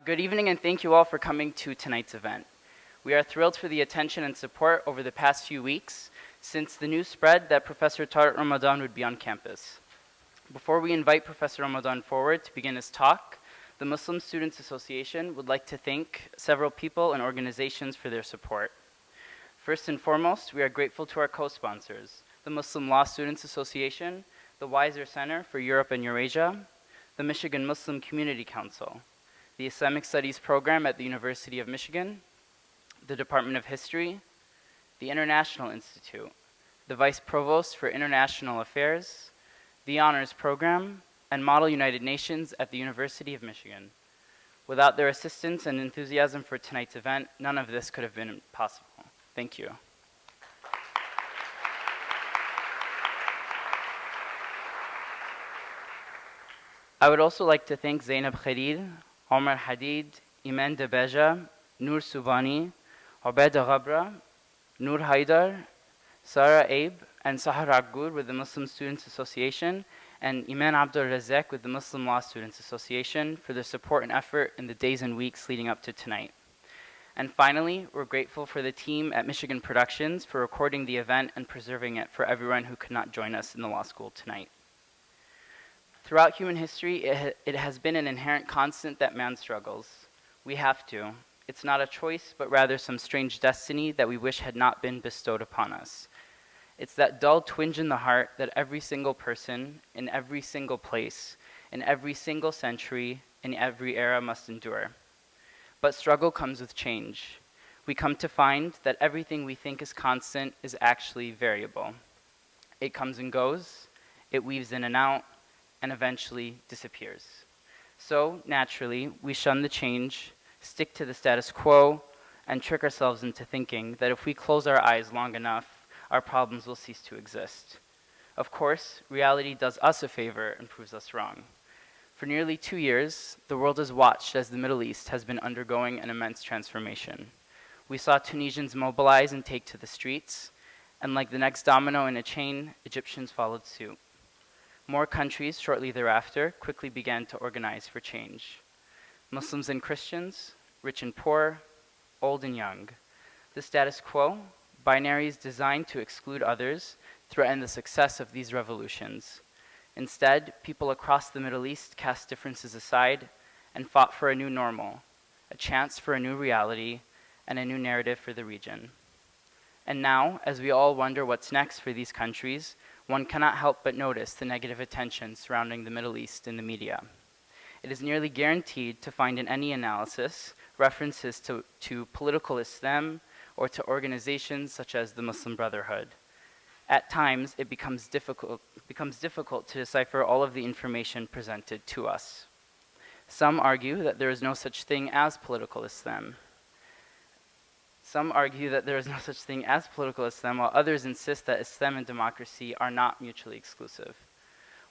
Good evening and thank you all for coming to tonight's event. We are thrilled for the attention and support over the past few weeks since the news spread that Professor Tariq Ramadan would be on campus. Before we invite Professor Ramadan forward to begin his talk, the Muslim Students Association would like to thank several people and organizations for their support. First and foremost, we are grateful to our co-sponsors, the Muslim Law Students Association, the Weiser Center for Europe and Eurasia, the Michigan Muslim Community Council, the Islamic Studies program at the University of Michigan, the Department of History, the International Institute, the Vice Provost for International Affairs, the Honors Program, and Model United Nations at the University of Michigan. Without their assistance and enthusiasm for tonight's event, none of this could have been possible. Thank you. I would also like to thank Zaineb Khalil, Omar Hadid, Iman Debeja, Noor Subani, Ubaida Ghabra, Noor Haydar, Sarah Abe, and Sahar Aggur with the Muslim Students Association, and Iman Abdul Razak with the Muslim Law Students Association for their support and effort in the days and weeks leading up to tonight. And finally, we're grateful for the team at Michigan Productions for recording the event and preserving it for everyone who could not join us in the law school tonight. Throughout human history, it has been an inherent constant that man struggles. We have to. It's not a choice, but rather some strange destiny that we wish had not been bestowed upon us. It's that dull twinge in the heart that every single person, in every single place, in every single century, in every era must endure. But struggle comes with change. We come to find that everything we think is constant is actually variable. It comes and goes, it weaves in and out, and eventually disappears. So, naturally, we shun the change, stick to the status quo, and trick ourselves into thinking that if we close our eyes long enough, our problems will cease to exist. Of course, reality does us a favor and proves us wrong. For nearly 2 years, the world has watched as the Middle East has been undergoing an immense transformation. We saw Tunisians mobilize and take to the streets, and like the next domino in a chain, Egyptians followed suit. More countries shortly thereafter quickly began to organize for change. Muslims and Christians, rich and poor, old and young. The status quo, binaries designed to exclude others, threatened the success of these revolutions. Instead, people across the Middle East cast differences aside and fought for a new normal, a chance for a new reality, and a new narrative for the region. And now, as we all wonder what's next for these countries, one cannot help but notice the negative attention surrounding the Middle East in the media. It is nearly guaranteed to find in any analysis references to political Islam or to organizations such as the Muslim Brotherhood. At times, it becomes difficult to decipher all of the information presented to us. Some argue that there is no such thing as political Islam. Some argue that there is no such thing as political Islam, while others insist that Islam and democracy are not mutually exclusive.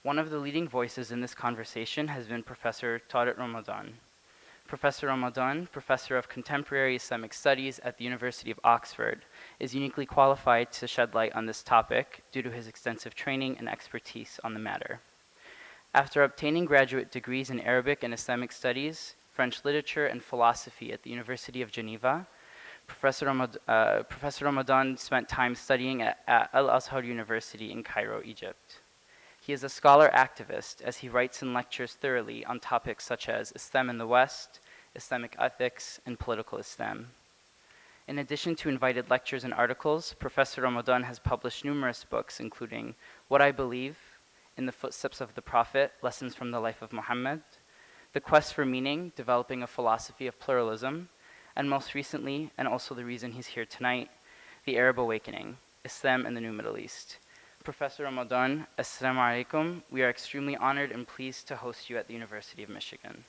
One of the leading voices in this conversation has been Professor Tariq Ramadan. Professor Ramadan, Professor of Contemporary Islamic Studies at the University of Oxford, is uniquely qualified to shed light on this topic due to his extensive training and expertise on the matter. After obtaining graduate degrees in Arabic and Islamic Studies, French Literature, and Philosophy at the University of Geneva, Professor Ramadan spent time studying at Al-Azhar University in Cairo, Egypt. He is a scholar activist as he writes and lectures thoroughly on topics such as Islam in the West, Islamic ethics, and political Islam. In addition to invited lectures and articles, Professor Ramadan has published numerous books, including What I Believe, In the Footsteps of the Prophet, Lessons from the Life of Muhammad, The Quest for Meaning, Developing a Philosophy of Pluralism, and most recently, and also the reason he's here tonight, The Arab Awakening, Islam and the New Middle East. Professor Ramadan, Assalamu alaikum. We are extremely honored and pleased to host you at the University of Michigan.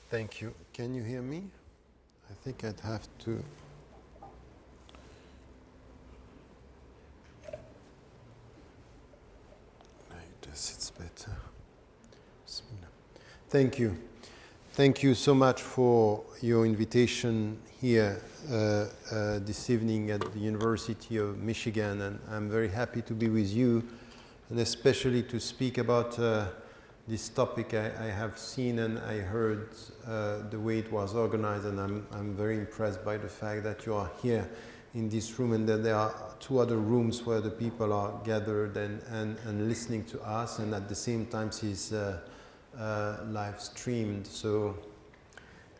Thank you. Can you hear me? I think I'd have to. Like this, it's better. Bismillah. Thank you. Thank you so much for your invitation here this evening at the University of Michigan, and I'm very happy to be with you, and especially to speak about this topic. I have seen and I heard the way it was organized, and I'm very impressed by the fact that you are here in this room, and that there are two other rooms where the people are gathered and listening to us, and at the same time is live streamed. So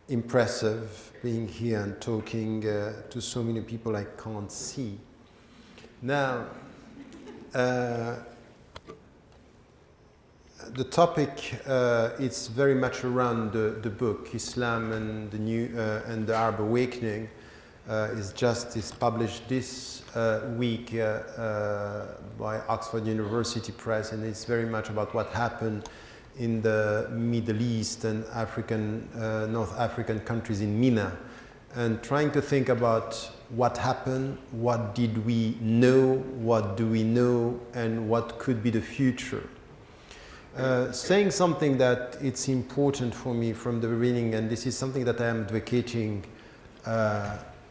impressive being here and talking to so many people I can't see. Now, the topic is very much around the book Islam and the New and the Arab Awakening. Is published this week by Oxford University Press, and it's very much about what happened in the Middle East and North African countries in MENA, and trying to think about what happened, what did we know, what do we know, and what could be the future. Saying something that it's important for me from the beginning, and this is something that I am advocating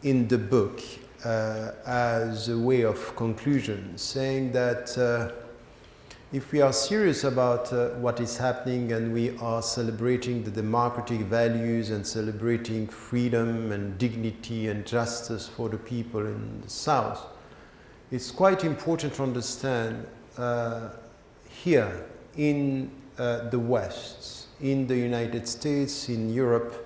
in the book as a way of conclusion, saying that if we are serious about what is happening, and we are celebrating the democratic values and celebrating freedom and dignity and justice for the people in the South, it's quite important to understand here in the West, in the United States, in Europe,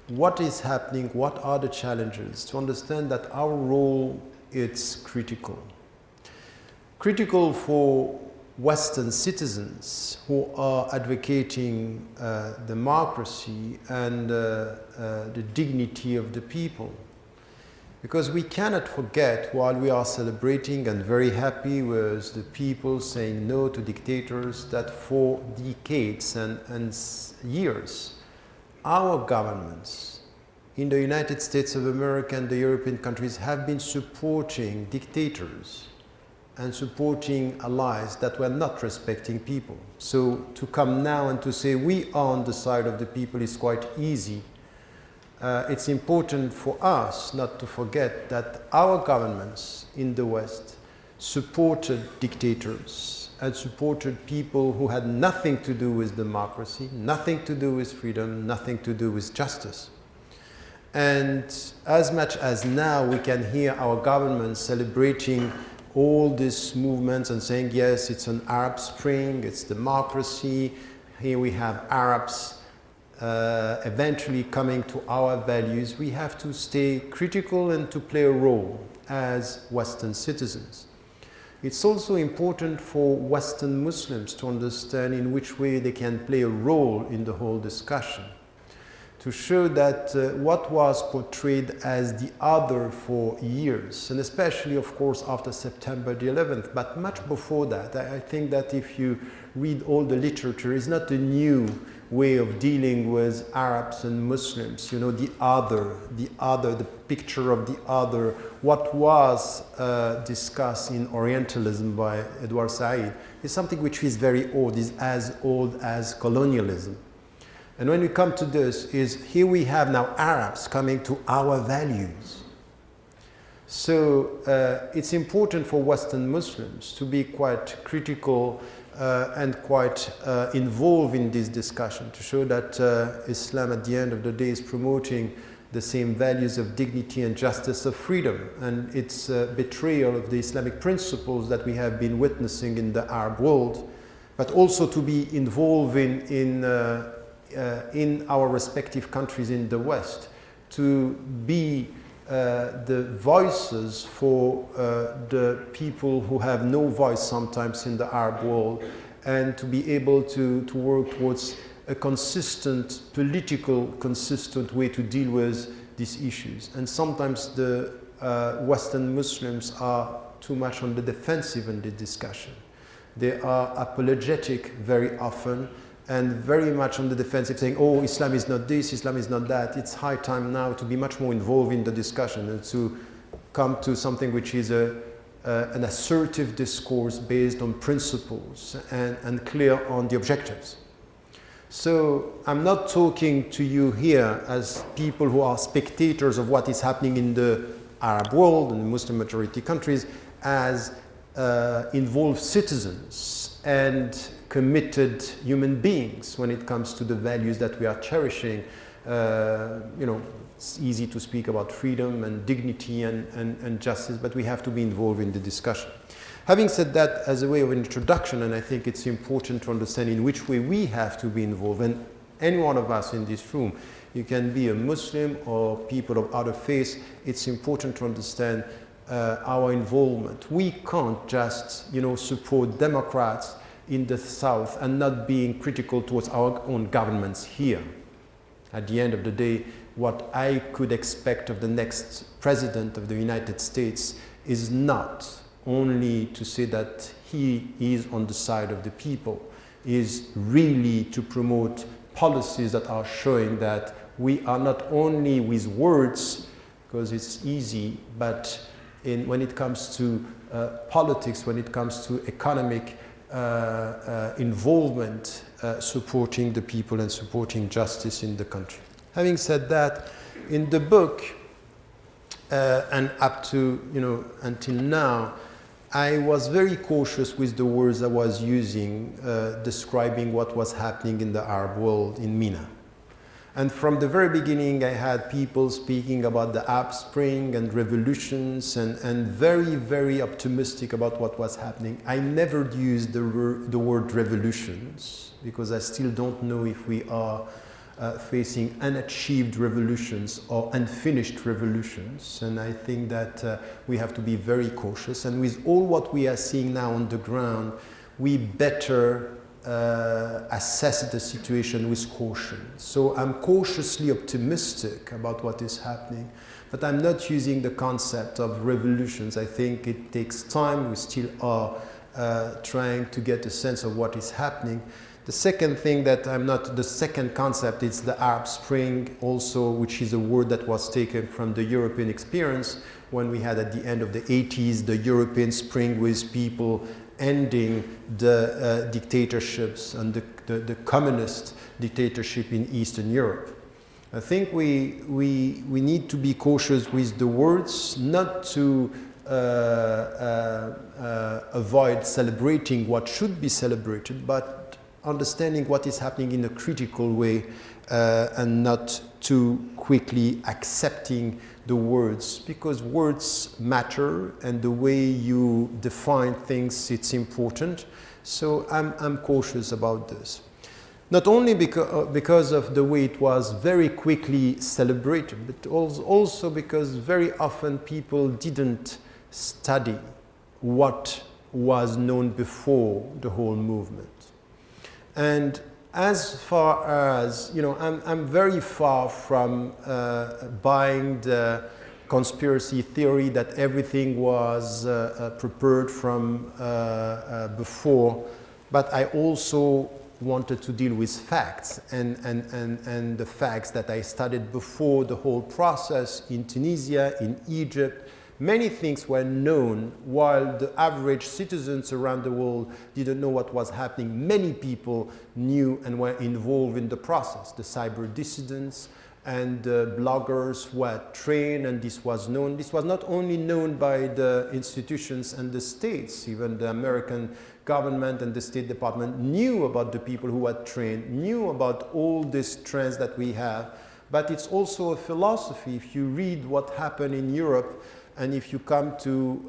what is happening, what are the challenges, to understand that our role is critical. Critical for Western citizens who are advocating democracy and the dignity of the people. Because we cannot forget, while we are celebrating and very happy with the people saying no to dictators, that for decades and years, our governments in the United States of America and the European countries have been supporting dictators and supporting allies that were not respecting people. So to come now and to say we are on the side of the people is quite easy. It's important for us not to forget that our governments in the West supported dictators and supported people who had nothing to do with democracy, nothing to do with freedom, nothing to do with justice. And as much as now we can hear our governments celebrating all these movements and saying, yes, it's an Arab Spring, it's democracy, here we have Arabs eventually coming to our values, we have to stay critical and to play a role as Western citizens. It's also important for Western Muslims to understand in which way they can play a role in the whole discussion, to show that what was portrayed as the other for years, and especially, of course, after September the 11th, but much before that, I think that if you read all the literature, it's not a new way of dealing with Arabs and Muslims. You know, the other, the picture of the other, what was discussed in Orientalism by Edward Said is something which is very old, is as old as colonialism. And when we come to this, is here we have now Arabs coming to our values. So it's important for Western Muslims to be quite critical and quite involved in this discussion, to show that Islam at the end of the day is promoting the same values of dignity and justice, of freedom, and its betrayal of the Islamic principles that we have been witnessing in the Arab world, but also to be involved in our respective countries in the West, to be the voices for the people who have no voice sometimes in the Arab world, and to be able to work towards a consistent, consistent way to deal with these issues. And sometimes the Western Muslims are too much on the defensive in the discussion. They are apologetic very often, and very much on the defensive, saying, oh, Islam is not this, Islam is not that. It's high time now to be much more involved in the discussion and to come to something which is an assertive discourse based on principles and clear on the objectives. So I'm not talking to you here as people who are spectators of what is happening in the Arab world and the Muslim majority countries, as involved citizens and committed human beings when it comes to the values that we are cherishing. It's easy to speak about freedom and dignity and justice, but we have to be involved in the discussion. Having said that, as a way of introduction, and I think it's important to understand in which way we have to be involved, and any one of us in this room, you can be a Muslim or people of other faiths, it's important to understand our involvement. We can't just, support Democrats in the South and not being critical towards our own governments here. At the end of the day, what I could expect of the next president of the United States is not only to say that he is on the side of the people, is really to promote policies that are showing that we are not only with words, because it's easy, but when it comes to politics, when it comes to economic involvement, supporting the people and supporting justice in the country. Having said that, in the book, and up to, until now, I was very cautious with the words I was using, describing what was happening in the Arab world in MENA. And from the very beginning, I had people speaking about the Arab Spring and revolutions and very, very optimistic about what was happening. I never used the word revolutions because I still don't know if we are facing unachieved revolutions or unfinished revolutions. And I think that we have to be very cautious. And with all what we are seeing now on the ground, we better assess the situation with caution. So I'm cautiously optimistic about what is happening, but I'm not using the concept of revolutions. I think it takes time. We still are trying to get a sense of what is happening. The second thing that the second concept is the Arab Spring also, which is a word that was taken from the European experience when we had at the end of the 80s the European Spring with people ending the dictatorships and the communist dictatorship in Eastern Europe. I think we need to be cautious with the words, not to avoid celebrating what should be celebrated, but understanding what is happening in a critical way and not too quickly accepting the words, because words matter and the way you define things, it's important. So I'm cautious about this. Not only because of the way it was very quickly celebrated, but also because very often people didn't study what was known before the whole movement. And as far as, I'm very far from buying the conspiracy theory that everything was prepared from before, but I also wanted to deal with facts and the facts that I studied before the whole process in Tunisia, in Egypt. Many things were known while the average citizens around the world didn't know what was happening. Many people knew and were involved in the process. The cyber dissidents and the bloggers were trained, and this was known. This was not only known by the institutions and the states, even the American government and the State Department knew about the people who were trained, knew about all these trends that we have, but it's also a philosophy. If you read what happened in Europe, and if you come to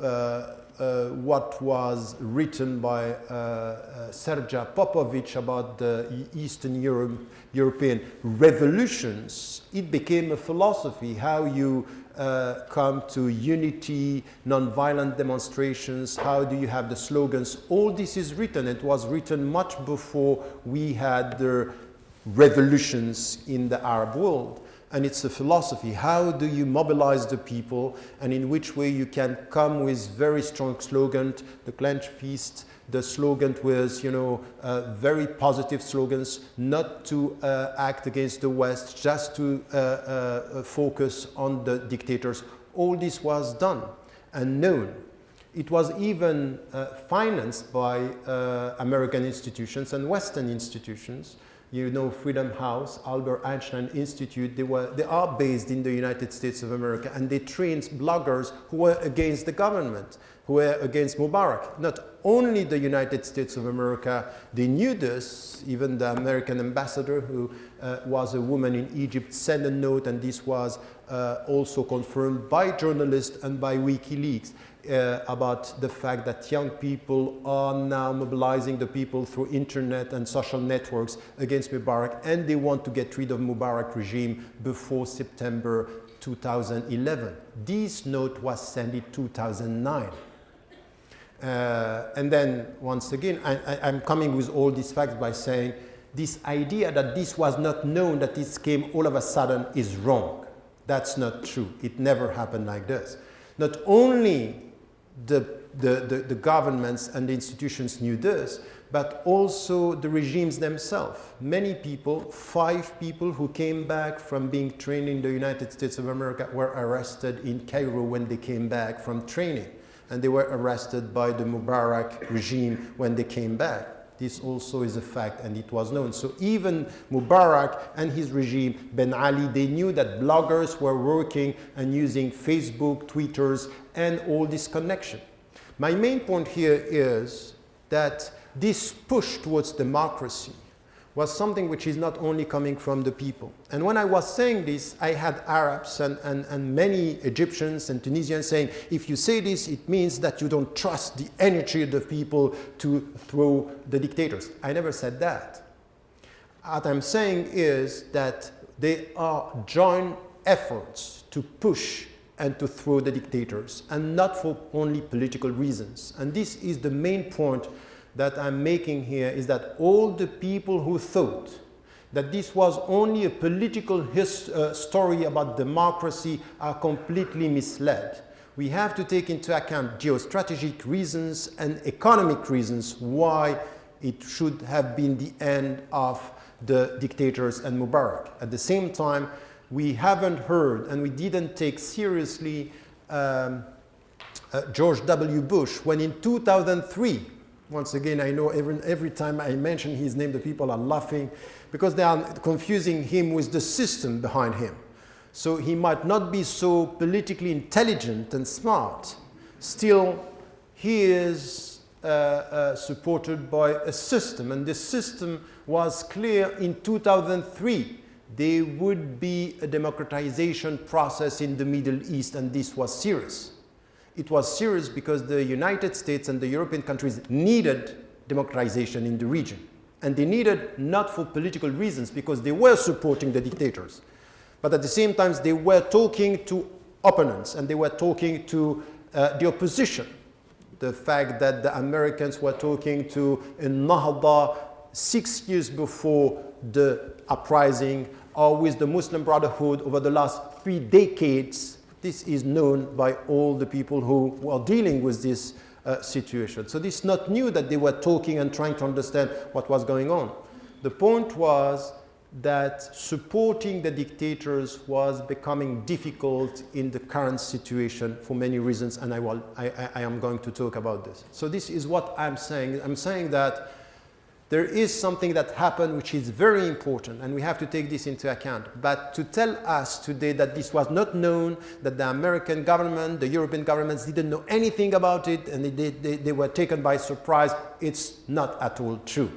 what was written by Sergej Popovich about the Eastern European revolutions, it became a philosophy, how you come to unity, nonviolent demonstrations, how do you have the slogans. All this is written. It was written much before we had the revolutions in the Arab world. And it's a philosophy. How do you mobilize the people, and in which way you can come with very strong slogans, the clenched fist, the slogan was, very positive slogans, not to act against the West, just to focus on the dictators. All this was done and known. It was even financed by American institutions and Western institutions. you know, Freedom House, Albert Einstein Institute, they are based in the United States of America, and they trained bloggers who were against the government, who were against Mubarak. Not only the United States of America, they knew this. Even the American ambassador, who was a woman in Egypt, sent a note, and this was also confirmed by journalists and by WikiLeaks. About the fact that young people are now mobilizing the people through internet and social networks against Mubarak, and they want to get rid of Mubarak regime before September 2011. This note was sent in 2009. And then, once again, I'm coming with all these facts by saying this idea that this was not known, that this came all of a sudden, is wrong. That's not true. It never happened like this. Not only the governments and the institutions knew this, but also the regimes themselves. Many people, 5 people who came back from being trained in the United States of America, were arrested in Cairo when they came back from training. And they were arrested by the Mubarak regime when they came back. This also is a fact, and it was known. So even Mubarak and his regime, Ben Ali, they knew that bloggers were working and using Facebook, Twitters, and all this connection. My main point here is that this push towards democracy was something which is not only coming from the people. And when I was saying this, I had Arabs and many Egyptians and Tunisians saying, if you say this, it means that you don't trust the energy of the people to throw the dictators. I never said that. What I'm saying is that there are joint efforts to push and to throw the dictators, and not for only political reasons. And this is the main point that I'm making here, is that all the people who thought that this was only a political story about democracy are completely misled. We have to take into account geostrategic reasons and economic reasons why it should have been the end of the dictators and Mubarak. At the same time, we haven't heard and we didn't take seriously George W. Bush, when in 2003, once again, I know every time I mention his name, the people are laughing because they are confusing him with the system behind him. So he might not be so politically intelligent and smart. Still, he is supported by a system, and the system was clear in 2003. There would be a democratization process in the Middle East, and this was serious. It was serious because the United States and the European countries needed democratization in the region. And they needed not for political reasons, because they were supporting the dictators. But at the same time, they were talking to opponents, and they were talking to the opposition. The fact that the Americans were talking to Nahda 6 years before the uprising, or with the Muslim Brotherhood over the last 3 decades, this is known by all the people who are dealing with this situation. So this is not new that they were talking and trying to understand what was going on. The point was that supporting the dictators was becoming difficult in the current situation for many reasons, and I am going to talk about this. So this is what I'm saying. I'm saying that there is something that happened which is very important, and we have to take this into account. But to tell us today that this was not known, that the American government, the European governments didn't know anything about it, and they were taken by surprise, it's not at all true.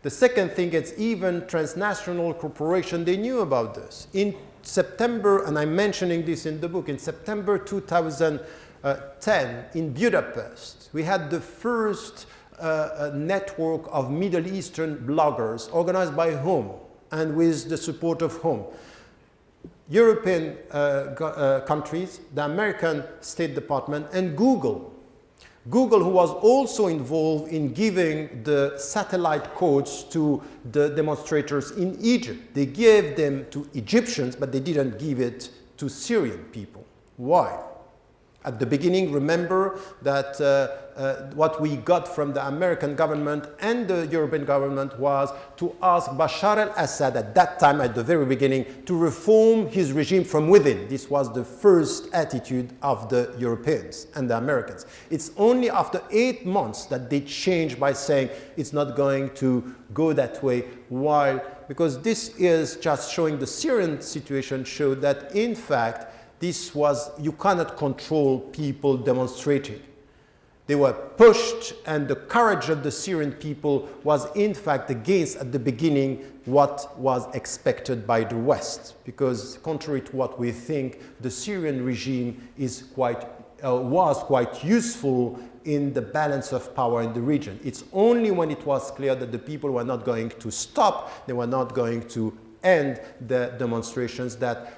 The second thing is even transnational corporations, they knew about this. In September, and I'm mentioning this in the book, in September 2010 in Budapest, we had the first a network of Middle Eastern bloggers organized by whom and with the support of whom? European countries, the American State Department, and Google. Google, who was also involved in giving the satellite codes to the demonstrators in Egypt. They gave them to Egyptians, but they didn't give it to Syrian people. Why? At the beginning, remember that what we got from the American government and the European government was to ask Bashar al-Assad at that time, at the very beginning, to reform his regime from within. This was the first attitude of the Europeans and the Americans. It's only after 8 months that they changed by saying it's not going to go that way, because this is just showing the Syrian situation showed that in fact you cannot control people demonstrating. They were pushed, and the courage of the Syrian people was in fact against at the beginning what was expected by the West, because contrary to what we think, the Syrian regime was quite useful in the balance of power in the region. It's only when it was clear that the people were not going to stop, they were not going to end the demonstrations, that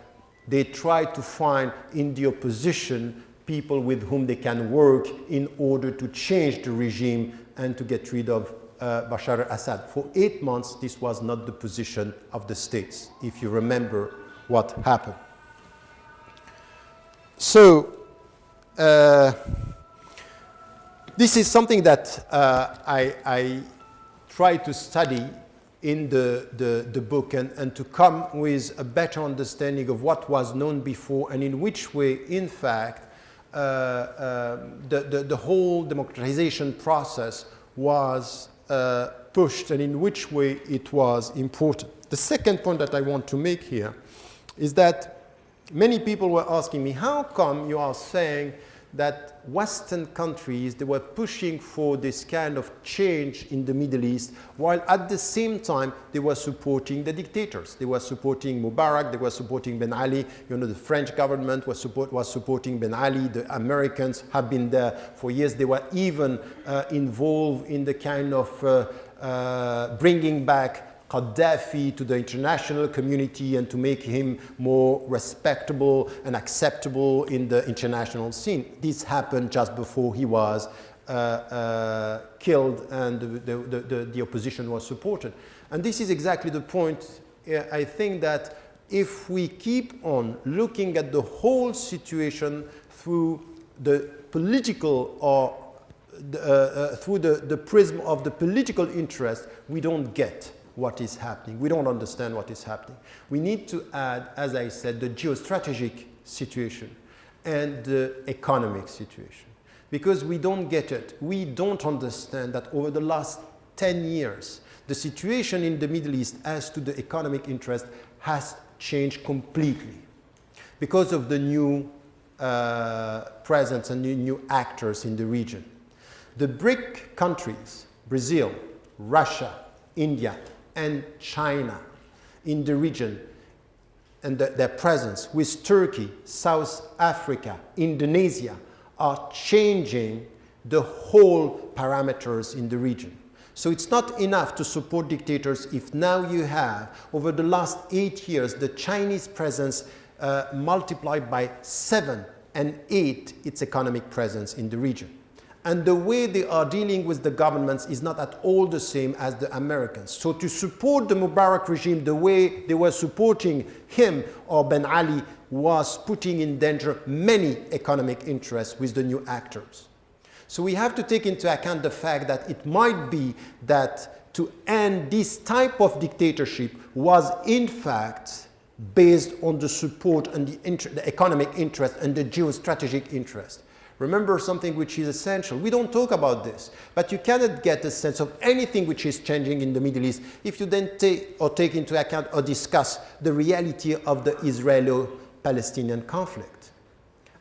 they tried to find in the opposition people with whom they can work in order to change the regime and to get rid of Bashar al-Assad. For 8 months, this was not the position of the states, if you remember what happened. So, this is something that I try to study in the book and to come with a better understanding of what was known before and in which way, in fact, the whole democratization process was pushed and in which way it was important. The second point that I want to make here is that many people were asking me, how come you are saying that Western countries, they were pushing for this kind of change in the Middle East, while at the same time they were supporting the dictators. They were supporting Mubarak, they were supporting Ben Ali. You know, the French government was supporting Ben Ali. The Americans have been there for years. They were even involved in the kind of bringing back Gaddafi to the international community and to make him more respectable and acceptable in the international scene. This happened just before he was killed and the opposition was supported. And this is exactly the point. I think that if we keep on looking at the whole situation through the political or through the prism of the political interest, we don't get what is happening. We don't understand what is happening. We need to add, as I said, the geostrategic situation and the economic situation, because we don't get it. We don't understand that over the last 10 years, the situation in the Middle East as to the economic interest has changed completely because of the new presence and new actors in the region. The BRIC countries, Brazil, Russia, India, and China in the region, and their presence with Turkey, South Africa, Indonesia, are changing the whole parameters in the region. So it's not enough to support dictators if now you have, over the last 8 years, the Chinese presence multiplied by 7 and 8 its economic presence in the region. And the way they are dealing with the governments is not at all the same as the Americans. So to support the Mubarak regime the way they were supporting him or Ben Ali was putting in danger many economic interests with the new actors. So we have to take into account the fact that it might be that to end this type of dictatorship was in fact based on the support and the economic interest and the geostrategic interest. Remember something which is essential. We don't talk about this, but you cannot get a sense of anything which is changing in the Middle East if you then take into account or discuss the reality of the Israeli-Palestinian conflict.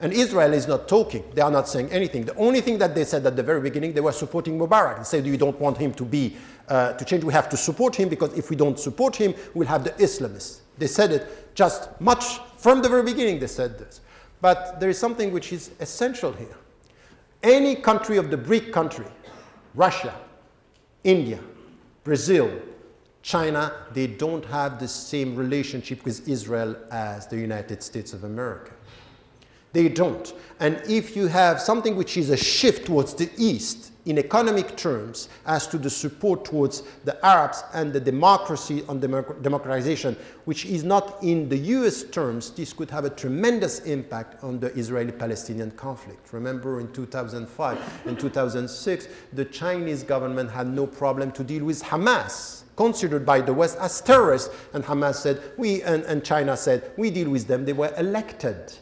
And Israel is not talking. They are not saying anything. The only thing that they said at the very beginning, they were supporting Mubarak. They said, you don't want him to change. We have to support him, because if we don't support him, we'll have the Islamists. They said it just much from the very beginning. They said this. But there is something which is essential here. Any country of the BRIC country, Russia, India, Brazil, China, they don't have the same relationship with Israel as the United States of America. They don't. And if you have something which is a shift towards the east, in economic terms as to the support towards the Arabs and the democracy on democratization, which is not in the US terms, this could have a tremendous impact on the Israeli-Palestinian conflict. Remember in 2005 and 2006, the Chinese government had no problem to deal with Hamas, considered by the West as terrorists, and Hamas said, and China said, we deal with them, they were elected.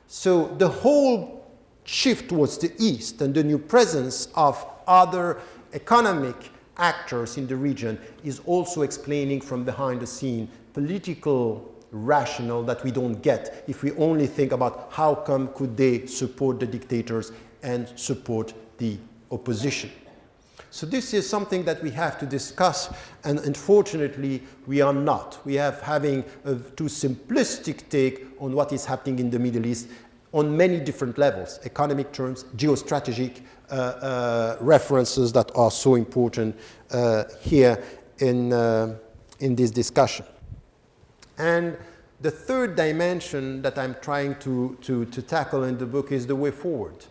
So the whole shift towards the East and the new presence of other economic actors in the region is also explaining from behind the scene political rationale that we don't get if we only think about how come could they support the dictators and support the opposition. So this is something that we have to discuss, and unfortunately we are not. We are having a too simplistic take on what is happening in the Middle East on many different levels, economic terms, geostrategic references that are so important here in this discussion. And the third dimension that I'm trying to tackle in the book is the way forward.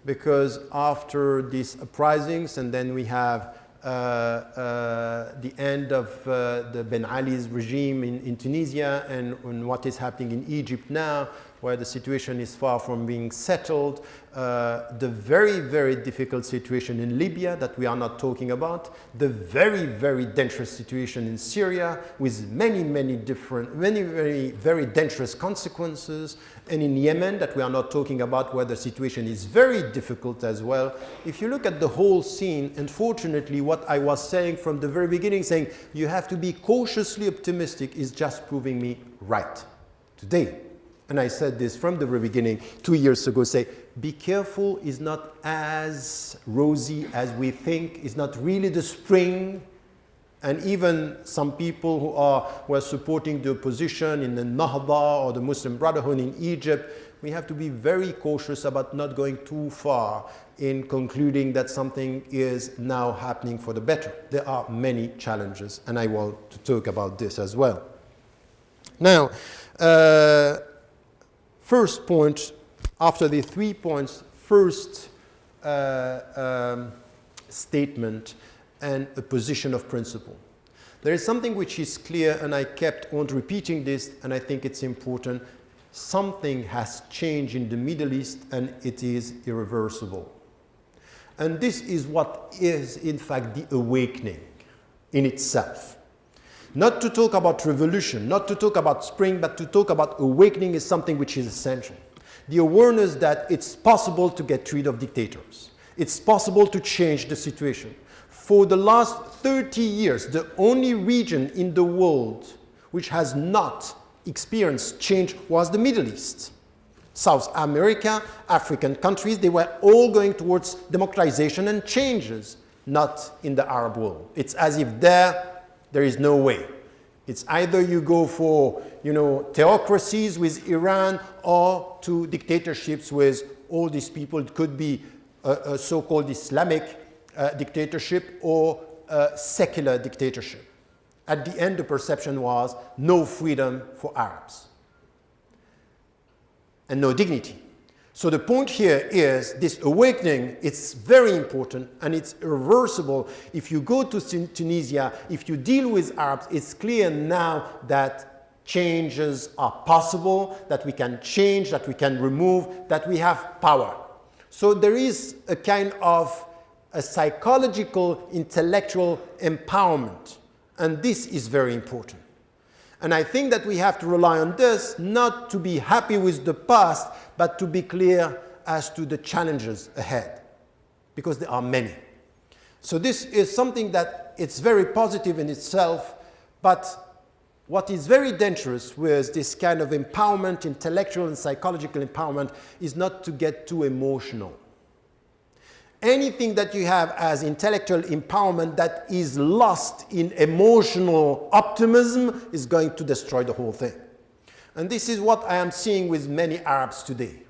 Because after these uprisings, and then we have the end of the Ben Ali's regime in Tunisia, and what is happening in Egypt now, where the situation is far from being settled, the very, very difficult situation in Libya that we are not talking about, the very, very dangerous situation in Syria with many, very dangerous consequences, and in Yemen that we are not talking about, where the situation is very difficult as well. If you look at the whole scene, unfortunately, what I was saying from the very beginning, saying you have to be cautiously optimistic, is just proving me right today. And I said this from the very beginning 2 years ago, say, be careful, is not as rosy as we think, is not really the spring. And even some people who were supporting the opposition in the Nahda or the Muslim Brotherhood in Egypt, we have to be very cautious about not going too far in concluding that something is now happening for the better. There are many challenges, and I want to talk about this as well. Now, first point, after the 3 points, first statement and a position of principle. There is something which is clear, and I kept on repeating this, and I think it's important. Something has changed in the Middle East, and it is irreversible. And this is what is, in fact, the awakening in itself. Not to talk about revolution, not to talk about spring, but to talk about awakening is something which is essential. The awareness that it's possible to get rid of dictators. It's possible to change the situation. For the last 30 years, the only region in the world which has not experienced change was the Middle East. South America, African countries, they were all going towards democratization and changes, not in the Arab world. It's as if there is no way. It's either you go for, theocracies with Iran, or to dictatorships with all these people. It could be a so-called Islamic dictatorship or a secular dictatorship. At the end, the perception was no freedom for Arabs and no dignity. So the point here is this awakening, it's very important and it's irreversible. If you go to Tunisia, if you deal with Arabs, it's clear now that changes are possible, that we can change, that we can remove, that we have power. So there is a kind of a psychological, intellectual empowerment, and this is very important. And I think that we have to rely on this, not to be happy with the past, but to be clear as to the challenges ahead, because there are many. So this is something that it's very positive in itself, but what is very dangerous with this kind of empowerment, intellectual and psychological empowerment, is not to get too emotional. Anything that you have as intellectual empowerment that is lost in emotional optimism is going to destroy the whole thing. And this is what I am seeing with many Arabs today.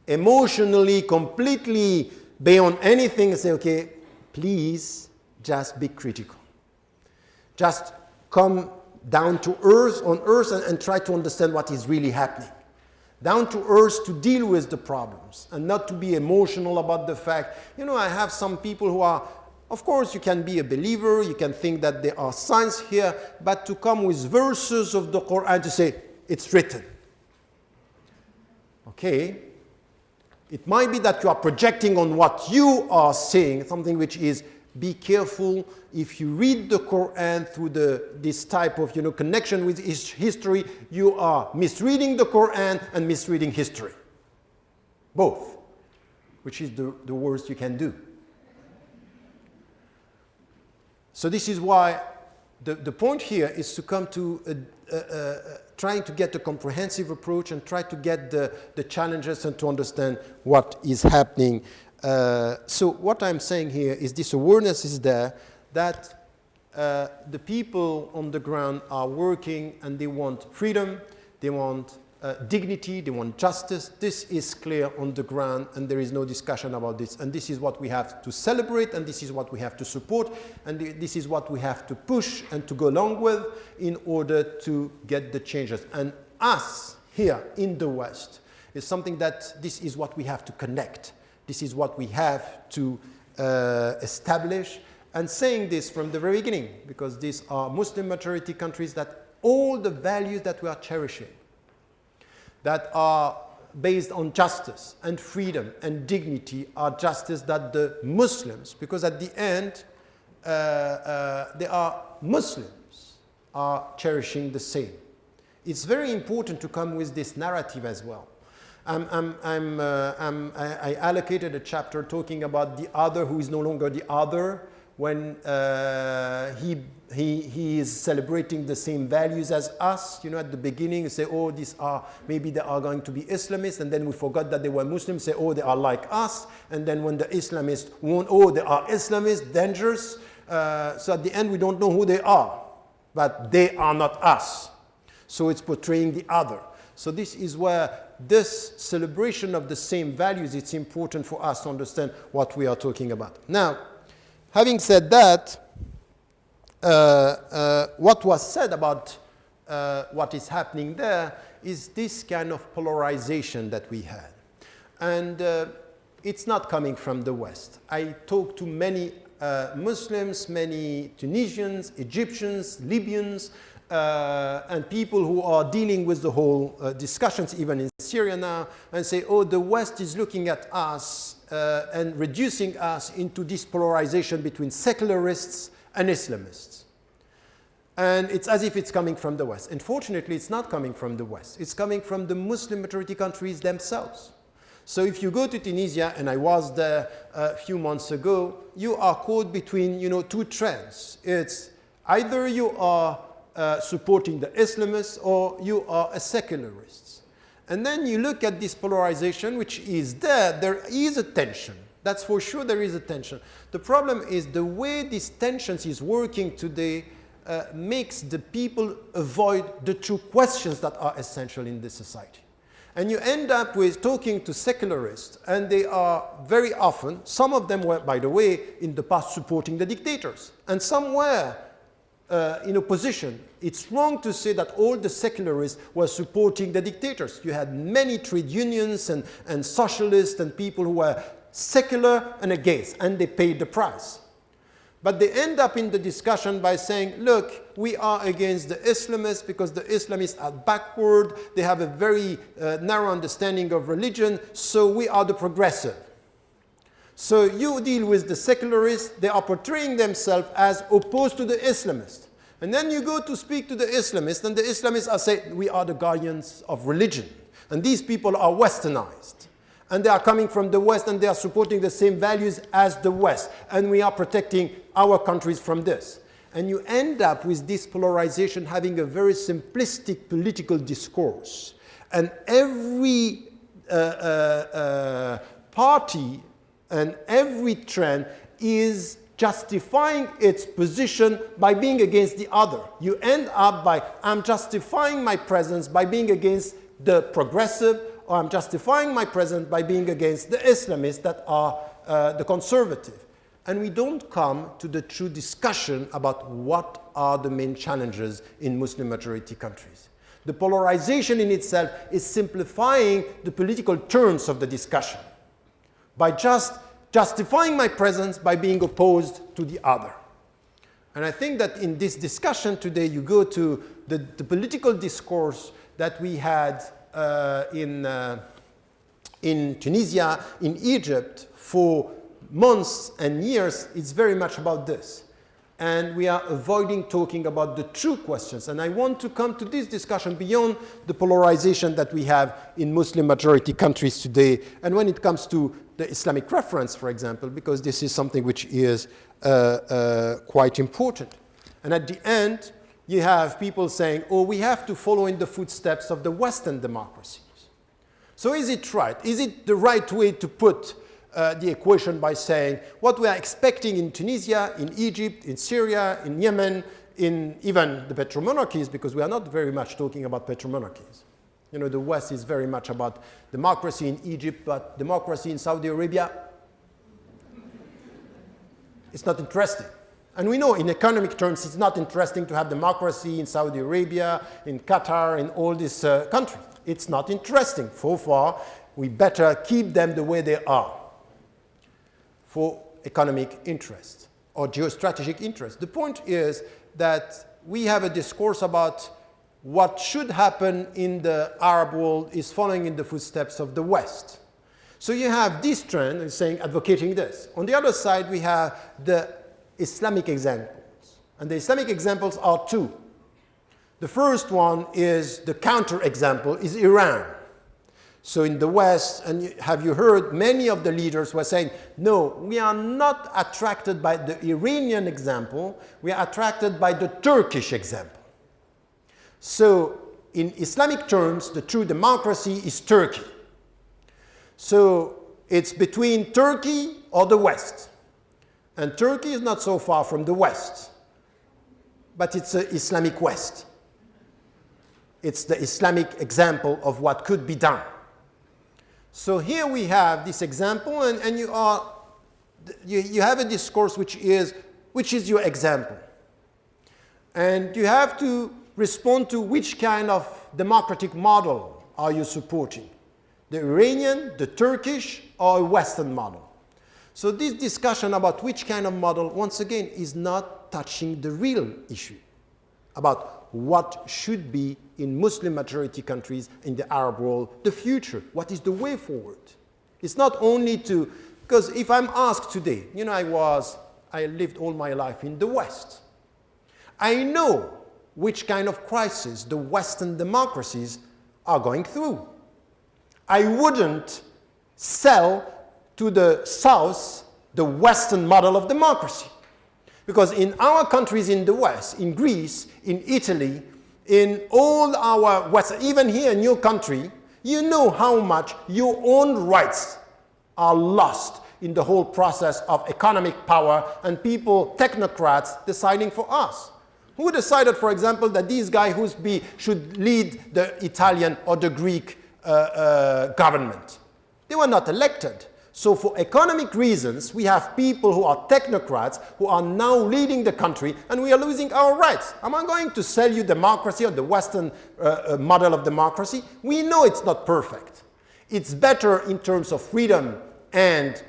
Emotionally, completely beyond anything, say, okay, please just be critical. Just come down to earth, on earth, and try to understand what is really happening. down to earth to deal with the problems and not to be emotional about the fact, I have some people who are, of course, you can be a believer, you can think that there are signs here, but to come with verses of the Quran to say, it's written. Okay, it might be that you are projecting on what you are saying, something which is, be careful if you read the Quran through this type of connection with history, you are misreading the Quran and misreading history. Both, which is the worst you can do. So this is why the point here is to come to trying to get a comprehensive approach and try to get the challenges and to understand what is happening. So what I'm saying here is this awareness is there that the people on the ground are working and they want freedom, they want dignity, they want justice. This is clear on the ground and there is no discussion about this. And this is what we have to celebrate and this is what we have to support and this is what we have to push and to go along with in order to get the changes. And us here in the West is something that this is what we have to connect. This is what we have to establish. And saying this from the very beginning, because these are Muslim majority countries that all the values that we are cherishing, that are based on justice and freedom and dignity are justice that the Muslims, because at the end, they are Muslims, are cherishing the same. It's very important to come with this narrative as well. I allocated a chapter talking about the other who is no longer the other when he is celebrating the same values as us. At the beginning, you say, oh, maybe they are going to be Islamists, and then we forgot that they were Muslims, say, oh, they are like us, and then when the Islamists won't, oh, they are Islamists, dangerous. So at the end, we don't know who they are, but they are not us. So it's portraying the other. So this is where this celebration of the same values, it's important for us to understand what we are talking about. Now, having said that, what was said about what is happening there is this kind of polarization that we had. And it's not coming from the West. I talked to many Muslims, many Tunisians, Egyptians, Libyans, and people who are dealing with the whole discussions, even in Syria now, and say, oh, the West is looking at us and reducing us into this polarization between secularists and Islamists. And it's as if it's coming from the West. Unfortunately, it's not coming from the West. It's coming from the Muslim majority countries themselves. So if you go to Tunisia, and I was there a few months ago, you are caught between two trends. It's either you are supporting the Islamists or you are a secularist. And then you look at this polarization, which is there. There is a tension. That's for sure there is a tension. The problem is the way these tensions is working today makes the people avoid the true questions that are essential in this society. And you end up with talking to secularists, and they are very often, some of them were, by the way, in the past supporting the dictators, and some were in opposition. It's wrong to say that all the secularists were supporting the dictators. You had many trade unions and socialists and people who were secular and against, and they paid the price. But they end up in the discussion by saying, look, we are against the Islamists because the Islamists are backward, they have a very narrow understanding of religion, so we are the progressive. So you deal with the secularists, they are portraying themselves as opposed to the Islamists. And then you go to speak to the Islamists, and the Islamists are saying, we are the guardians of religion. And these people are westernized. And they are coming from the West, and they are supporting the same values as the West. And we are protecting our countries from this. And you end up with this polarization having a very simplistic political discourse. And every party and every trend is justifying its position by being against the other. You end up by, I'm justifying my presence by being against the progressive, or I'm justifying my presence by being against the Islamists that are the conservative. And we don't come to the true discussion about what are the main challenges in Muslim majority countries. The polarization in itself is simplifying the political terms of the discussion by just justifying my presence by being opposed to the other. And I think that in this discussion today, you go to the political discourse that we had in Tunisia, in Egypt, for months and years. It's very much about this. And we are avoiding talking about the true questions. And I want to come to this discussion beyond the polarization that we have in Muslim majority countries today. And when it comes to the Islamic reference, for example, because this is something which is quite important. And at the end, you have people saying, oh, we have to follow in the footsteps of the Western democracies. So is it right? Is it the right way to put the equation by saying what we are expecting in Tunisia, in Egypt, in Syria, in Yemen, in even the petromonarchies, because we are not very much talking about petromonarchies. You know, the West is very much about democracy in Egypt, but democracy in Saudi Arabia, it's not interesting. And we know in economic terms, it's not interesting to have democracy in Saudi Arabia, in Qatar, in all these countries. It's not interesting. So far, we better keep them the way they are for economic interest or geostrategic interest. The point is that we have a discourse about what should happen in the Arab world is following in the footsteps of the West. So you have this trend saying, advocating this. On the other side, we have the Islamic examples. And the Islamic examples are two. The first one is the counter-example is Iran. So in the West, and have you heard many of the leaders were saying, no, we are not attracted by the Iranian example, we are attracted by the Turkish example. So in Islamic terms, the true democracy is Turkey. So it's between Turkey or the West. And Turkey is not so far from the West, but it's an Islamic West. It's the Islamic example of what could be done. So here we have this example, and you have a discourse which is your example. And you have to respond to which kind of democratic model are you supporting? The Iranian, the Turkish, or a Western model? So this discussion about which kind of model, once again, is not touching the real issue about what should be in Muslim majority countries in the Arab world, the future. What is the way forward? It's not only to, because if I'm asked today, you know, I lived all my life in the West. I know which kind of crisis the Western democracies are going through. I wouldn't sell to the South the Western model of democracy. Because in our countries in the West, in Greece, in Italy, in all our West, even here in your country, you know how much your own rights are lost in the whole process of economic power and people, technocrats, deciding for us. Who decided, for example, that this guy should lead the Italian or the Greek government? They were not elected. So for economic reasons, we have people who are technocrats who are now leading the country, and we are losing our rights. Am I going to sell you democracy or the Western model of democracy? We know it's not perfect. It's better in terms of freedom and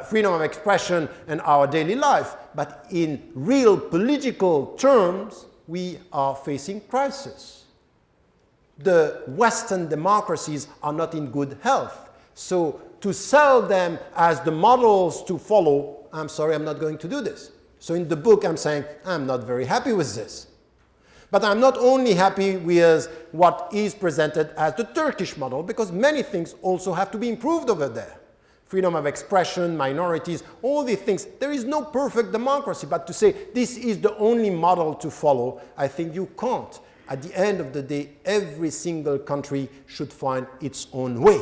freedom of expression and our daily life, but in real political terms, we are facing crisis. The Western democracies are not in good health. So to sell them as the models to follow, I'm sorry, I'm not going to do this. So in the book, I'm saying, I'm not very happy with this. But I'm not only happy with what is presented as the Turkish model, because many things also have to be improved over there. Freedom of expression, minorities, all these things. There is no perfect democracy, but to say this is the only model to follow, I think you can't. At the end of the day, every single country should find its own way,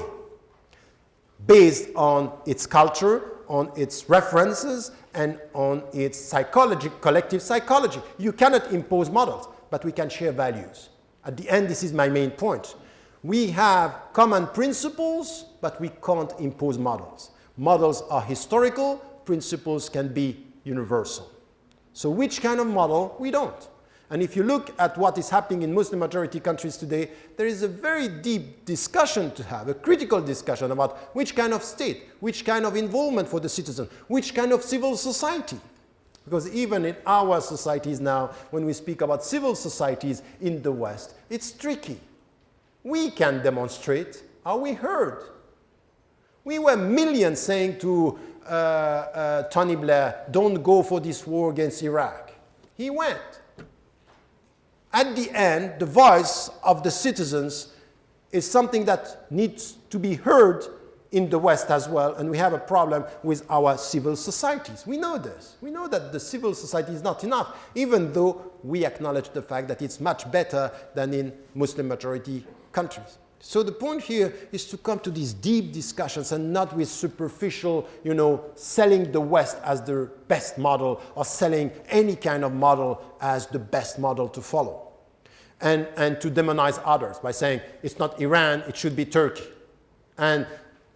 based on its culture, on its references, and on its psychology, collective psychology. You cannot impose models, but we can share values. At the end, this is my main point. We have common principles, but we can't impose models. Models are historical, principles can be universal. So which kind of model? We don't. And if you look at what is happening in Muslim majority countries today, there is a very deep discussion to have, a critical discussion about which kind of state, which kind of involvement for the citizen, which kind of civil society. Because even in our societies now, when we speak about civil societies in the West, it's tricky. We can demonstrate. Are we heard? We were millions saying to Tony Blair, don't go for this war against Iraq. He went. At the end, the voice of the citizens is something that needs to be heard in the West as well, and we have a problem with our civil societies. We know this. We know that the civil society is not enough, even though we acknowledge the fact that it's much better than in Muslim majority countries. So the point here is to come to these deep discussions and not with superficial, selling the West as the best model or selling any kind of model as the best model to follow. And to demonize others by saying it's not Iran, it should be Turkey. And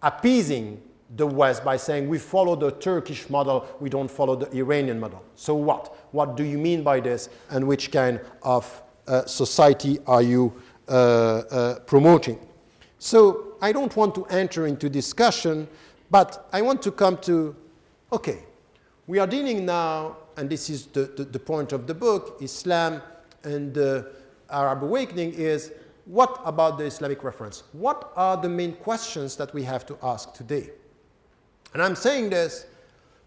appeasing the West by saying we follow the Turkish model, we don't follow the Iranian model. So what? What do you mean by this? And which kind of society are you promoting? So I don't want to enter into discussion, but I want to come to, okay, we are dealing now, and this is the point of the book, Islam and the Arab awakening, is what about the Islamic reference? What are the main questions that we have to ask today? And I'm saying this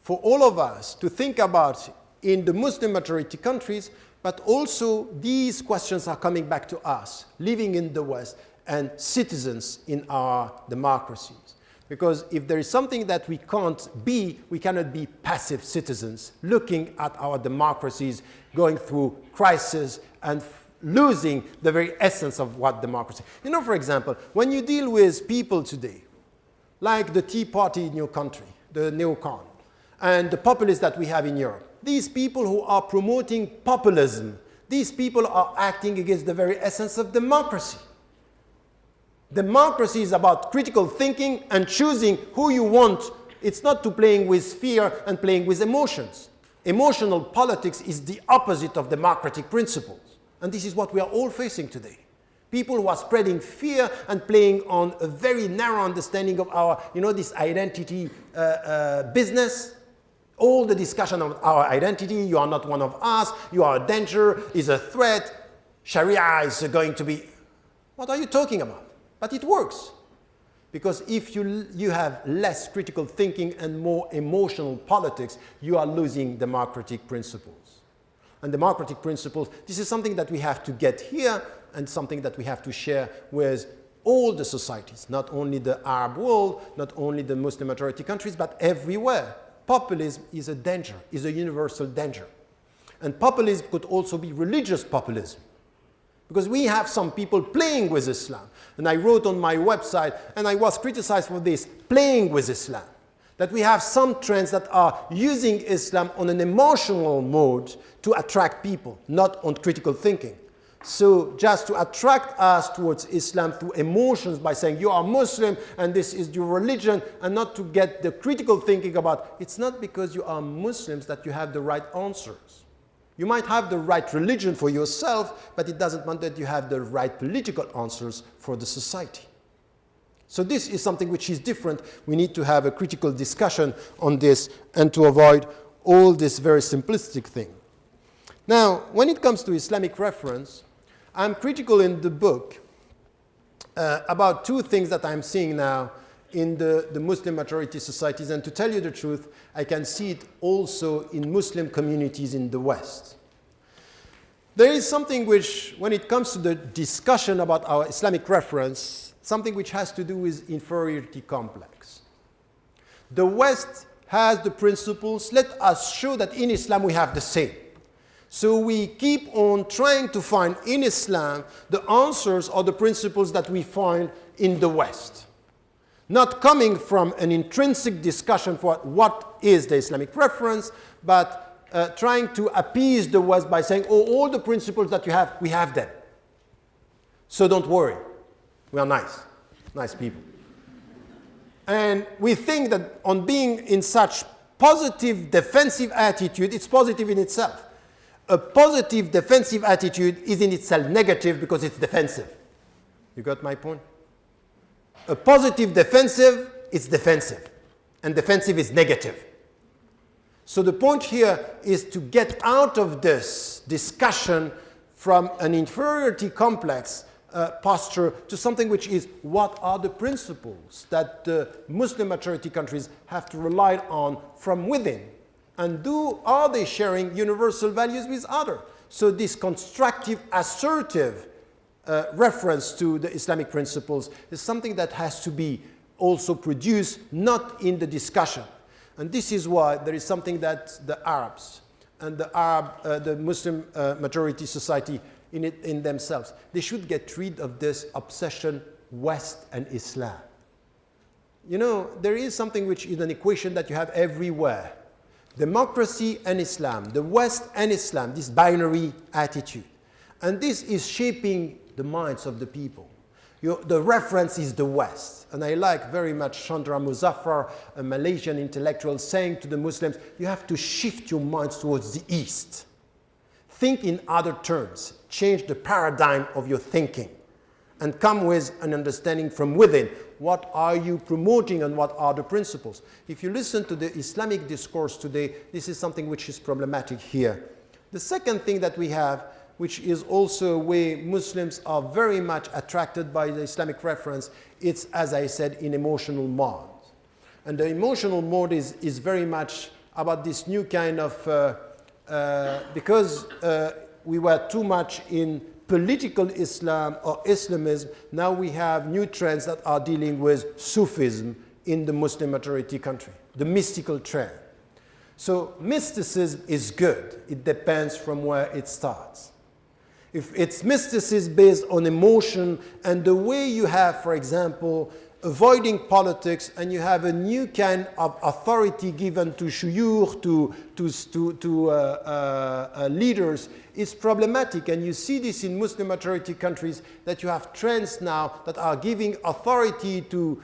for all of us to think about in the Muslim majority countries, but also these questions are coming back to us, living in the West and citizens in our democracies. Because if there is something that we can't be, we cannot be passive citizens looking at our democracies going through crisis and losing the very essence of what democracy. For example, when you deal with people today, like the Tea Party in your country, the neocon, and the populists that we have in Europe, these people who are promoting populism, these people are acting against the very essence of democracy. Democracy is about critical thinking and choosing who you want. It's not to playing with fear and playing with emotions. Emotional politics is the opposite of democratic principles. And this is what we are all facing today. People who are spreading fear and playing on a very narrow understanding of our, this identity business. All the discussion of our identity, you are not one of us, you are a danger, is a threat, Sharia is going to be... What are you talking about? But it works. Because if you have less critical thinking and more emotional politics, you are losing democratic principles. And democratic principles, this is something that we have to get here and something that we have to share with all the societies, not only the Arab world, not only the Muslim majority countries, but everywhere. Populism is a danger, is a universal danger. And populism could also be religious populism. Because we have some people playing with Islam. And I wrote on my website, and I was criticized for this, playing with Islam. That we have some trends that are using Islam on an emotional mode to attract people, not on critical thinking. So just to attract us towards Islam through emotions by saying you are Muslim and this is your religion, and not to get the critical thinking about it's not because you are Muslims that you have the right answers. You might have the right religion for yourself, but it doesn't mean that you have the right political answers for the society. So this is something which is different. We need to have a critical discussion on this and to avoid all this very simplistic thing. Now, when it comes to Islamic reference, I'm critical in the book about two things that I'm seeing now in the Muslim majority societies. And to tell you the truth, I can see it also in Muslim communities in the West. There is something which, when it comes to the discussion about our Islamic reference, something which has to do with inferiority complex. The West has the principles. Let us show that in Islam we have the same. So we keep on trying to find in Islam the answers or the principles that we find in the West. Not coming from an intrinsic discussion for what is the Islamic reference, but trying to appease the West by saying, oh, all the principles that you have, we have them. So don't worry. We are nice people. And we think that on being in such positive, defensive attitude, it's positive in itself. A positive defensive attitude is in itself negative because it's defensive. You got my point? A positive defensive is defensive, and defensive is negative. So the point here is to get out of this discussion from an inferiority complex posture to something which is what are the principles that the Muslim majority countries have to rely on from within, and are they sharing universal values with others? So this constructive, assertive reference to the Islamic principles is something that has to be also produced, not in the discussion. And this is why there is something that the Arabs and the Muslim majority society in themselves, they should get rid of this obsession West and Islam. You know, there is something which is an equation that you have everywhere. Democracy and Islam, the West and Islam, this binary attitude. And this is shaping the minds of the people. The reference is the West. And I like very much Chandra Muzaffar, a Malaysian intellectual, saying to the Muslims, you have to shift your minds towards the East. Think in other terms. Change the paradigm of your thinking. And come with an understanding from within. What are you promoting and what are the principles? If you listen to the Islamic discourse today, this is something which is problematic here. The second thing that we have, which is also a way Muslims are very much attracted by the Islamic reference, it's, as I said, in emotional mode. And the emotional mode is very much about this new kind of, because we were too much in political Islam or Islamism, now we have new trends that are dealing with Sufism in the Muslim majority country, the mystical trend. So mysticism is good. It depends from where it starts. If it's mysticism based on emotion and the way you have, for example, avoiding politics, and you have a new kind of authority given to shuyukh, to leaders, is problematic. And you see this in Muslim majority countries, that you have trends now that are giving authority to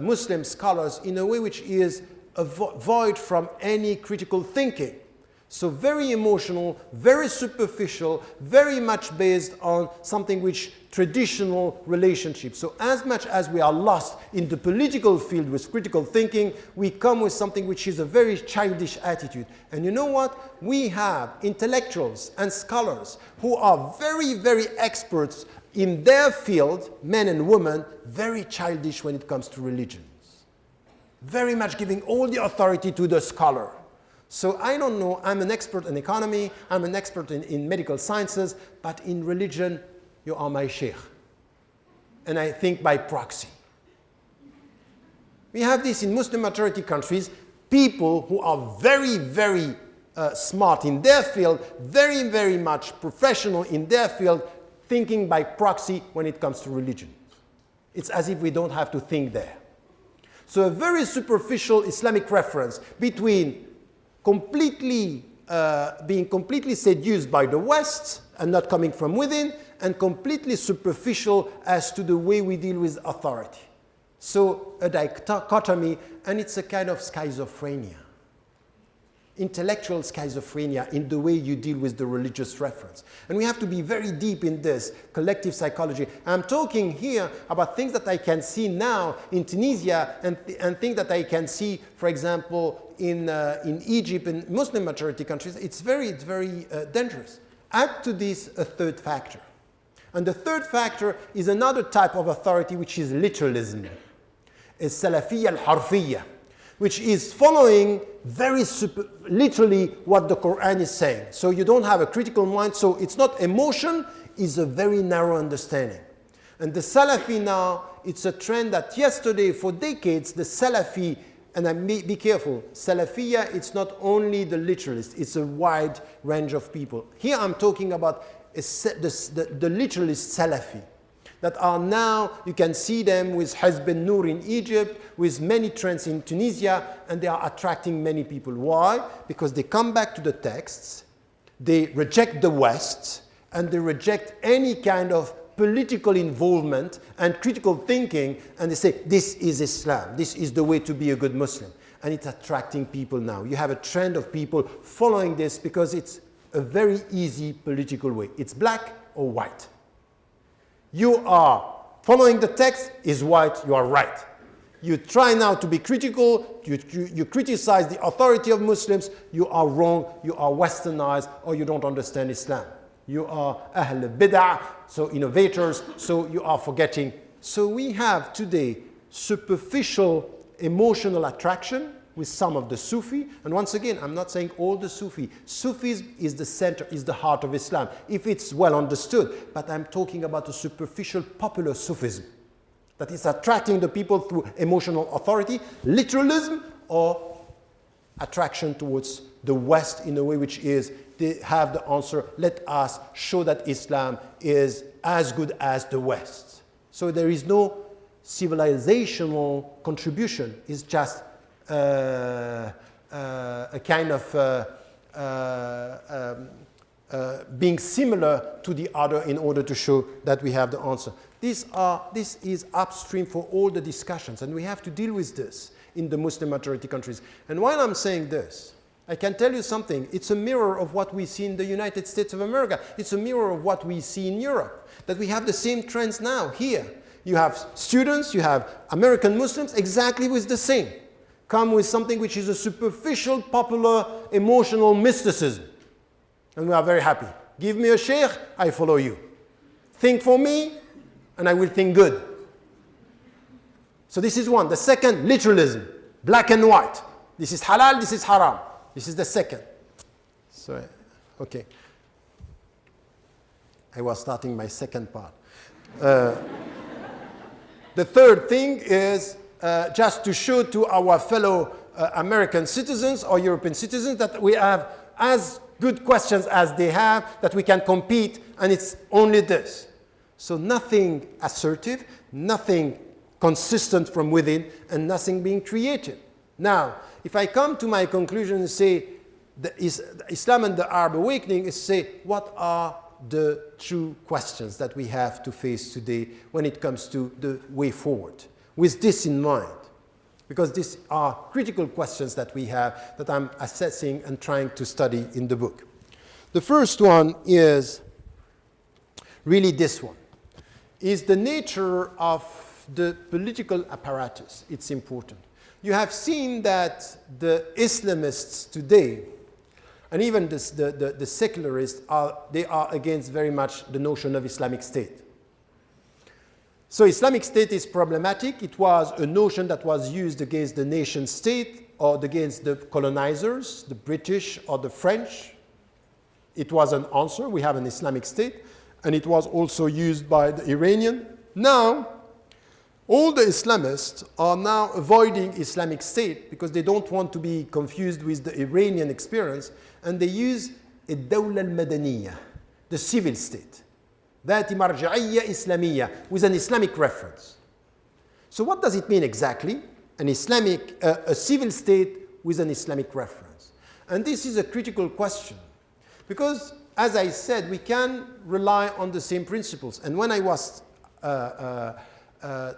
Muslim scholars in a way which is void from any critical thinking. So very emotional, very superficial, very much based on something which traditional relationships. So as much as we are lost in the political field with critical thinking, we come with something which is a very childish attitude. And you know what? We have intellectuals and scholars who are very, very experts in their field, men and women, very childish when it comes to religions. Very much giving all the authority to the scholar. So I don't know, I'm an expert in economy, I'm an expert in medical sciences, but in religion, you are my sheikh. And I think by proxy. We have this in Muslim majority countries, people who are very, very smart in their field, very, very much professional in their field, thinking by proxy when it comes to religion. It's as if we don't have to think there. So a very superficial Islamic reference between being completely seduced by the West and not coming from within, and completely superficial as to the way we deal with authority. So a dichotomy, and it's a kind of schizophrenia. Intellectual schizophrenia in the way you deal with the religious reference. And we have to be very deep in this collective psychology. I'm talking here about things that I can see now in Tunisia and things that I can see, for example, in Egypt and Muslim majority countries. It's very dangerous. Add to this a third factor. And the third factor is another type of authority, which is literalism. It's Salafiyya al-Harfiyya, which is following very literally what the Quran is saying. So you don't have a critical mind, so it's not emotion, it's a very narrow understanding. And the Salafi now, it's a trend that yesterday, for decades, the Salafi, and be careful, Salafiyya, it's not only the literalist, it's a wide range of people. Here I'm talking about the literalist Salafi, that are now, you can see them with Hizb al-Noor in Egypt, with many trends in Tunisia, and they are attracting many people. Why? Because they come back to the texts, they reject the West, and they reject any kind of political involvement and critical thinking, and they say, this is Islam, this is the way to be a good Muslim. And it's attracting people now. You have a trend of people following this because it's a very easy political way. It's black or white. You are following the text, is white, you are right. You try now to be critical, you criticize the authority of Muslims, you are wrong, you are westernized, or you don't understand Islam. You are Ahl Bid'ah, so innovators, so you are forgetting. So we have today superficial emotional attraction with some of the Sufi, and once again, I'm not saying all the Sufi. Sufism is the center, is the heart of Islam, if it's well understood, but I'm talking about a superficial popular Sufism that is attracting the people through emotional authority, literalism, or attraction towards the West in a way which is, they have the answer, let us show that Islam is as good as the West. So there is no civilizational contribution, it's just a kind of being similar to the other in order to show that we have the answer. This is upstream for all the discussions, and we have to deal with this in the Muslim majority countries. And while I'm saying this, I can tell you something. It's a mirror of what we see in the United States of America. It's a mirror of what we see in Europe, that we have the same trends now here. You have students, you have American Muslims, exactly with the same. Come with something which is a superficial, popular, emotional mysticism. And we are very happy. Give me a sheikh, I follow you. Think for me, and I will think good. So this is one. The second, literalism, black and white. This is halal, this is haram. This is the second. So, okay. I was starting my second part. The third thing is just to show to our fellow American citizens or European citizens that we have as good questions as they have, that we can compete, and it's only this. So nothing assertive, nothing consistent from within, and nothing being created. Now, if I come to my conclusion and say Islam and the Arab awakening, is say what are the true questions that we have to face today when it comes to the way forward, with this in mind. Because these are critical questions that we have that I'm assessing and trying to study in the book. The first one is really this one, is the nature of the political apparatus. It's important. You have seen that the Islamists today, and even the secularists, they are against very much the notion of Islamic State. So Islamic State is problematic. It was a notion that was used against the nation state or against the colonizers, the British or the French. It was an answer. We have an Islamic State. And it was also used by the Iranian. Now, all the Islamists are now avoiding Islamic State because they don't want to be confused with the Iranian experience, and they use الدولة المدنية, the civil state. ذات مرجعية إسلامية, with an Islamic reference. So what does it mean exactly? A civil state with an Islamic reference. And this is a critical question because, as I said, we can rely on the same principles. And when I was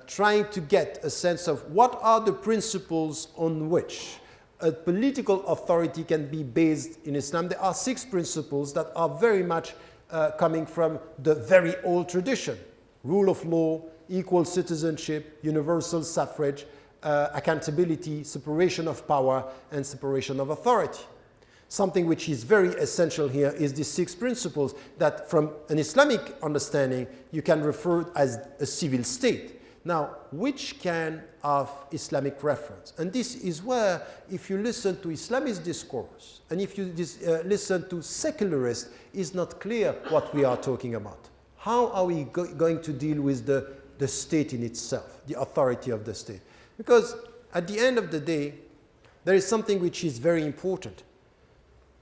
trying to get a sense of what are the principles on which a political authority can be based in Islam, there are 6 principles that are very much coming from the very old tradition. Rule of law, equal citizenship, universal suffrage, accountability, separation of power, and separation of authority. Something which is very essential here is the 6 principles that from an Islamic understanding you can refer as a civil state. Now, which can of Islamic reference? And this is where, if you listen to Islamist discourse, and if you listen to secularists, it's not clear what we are talking about. How are we going to deal with the state in itself, the authority of the state? Because at the end of the day, there is something which is very important.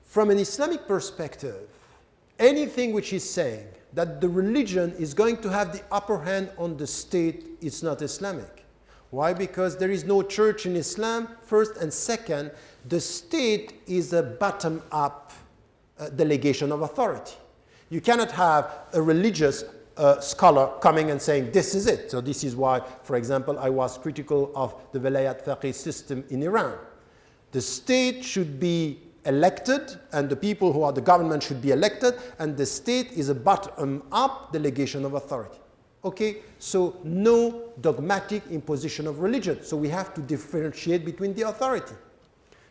From an Islamic perspective, anything which is saying that the religion is going to have the upper hand on the state is not Islamic. Why? Because there is no church in Islam, first, and second, the state is a bottom-up delegation of authority. You cannot have a religious scholar coming and saying, this is it. So this is why, for example, I was critical of the Velayat Faqih system in Iran. The state should be elected, and the people who are the government should be elected, and the state is a bottom-up delegation of authority. Okay, so no dogmatic imposition of religion. So we have to differentiate between the authority.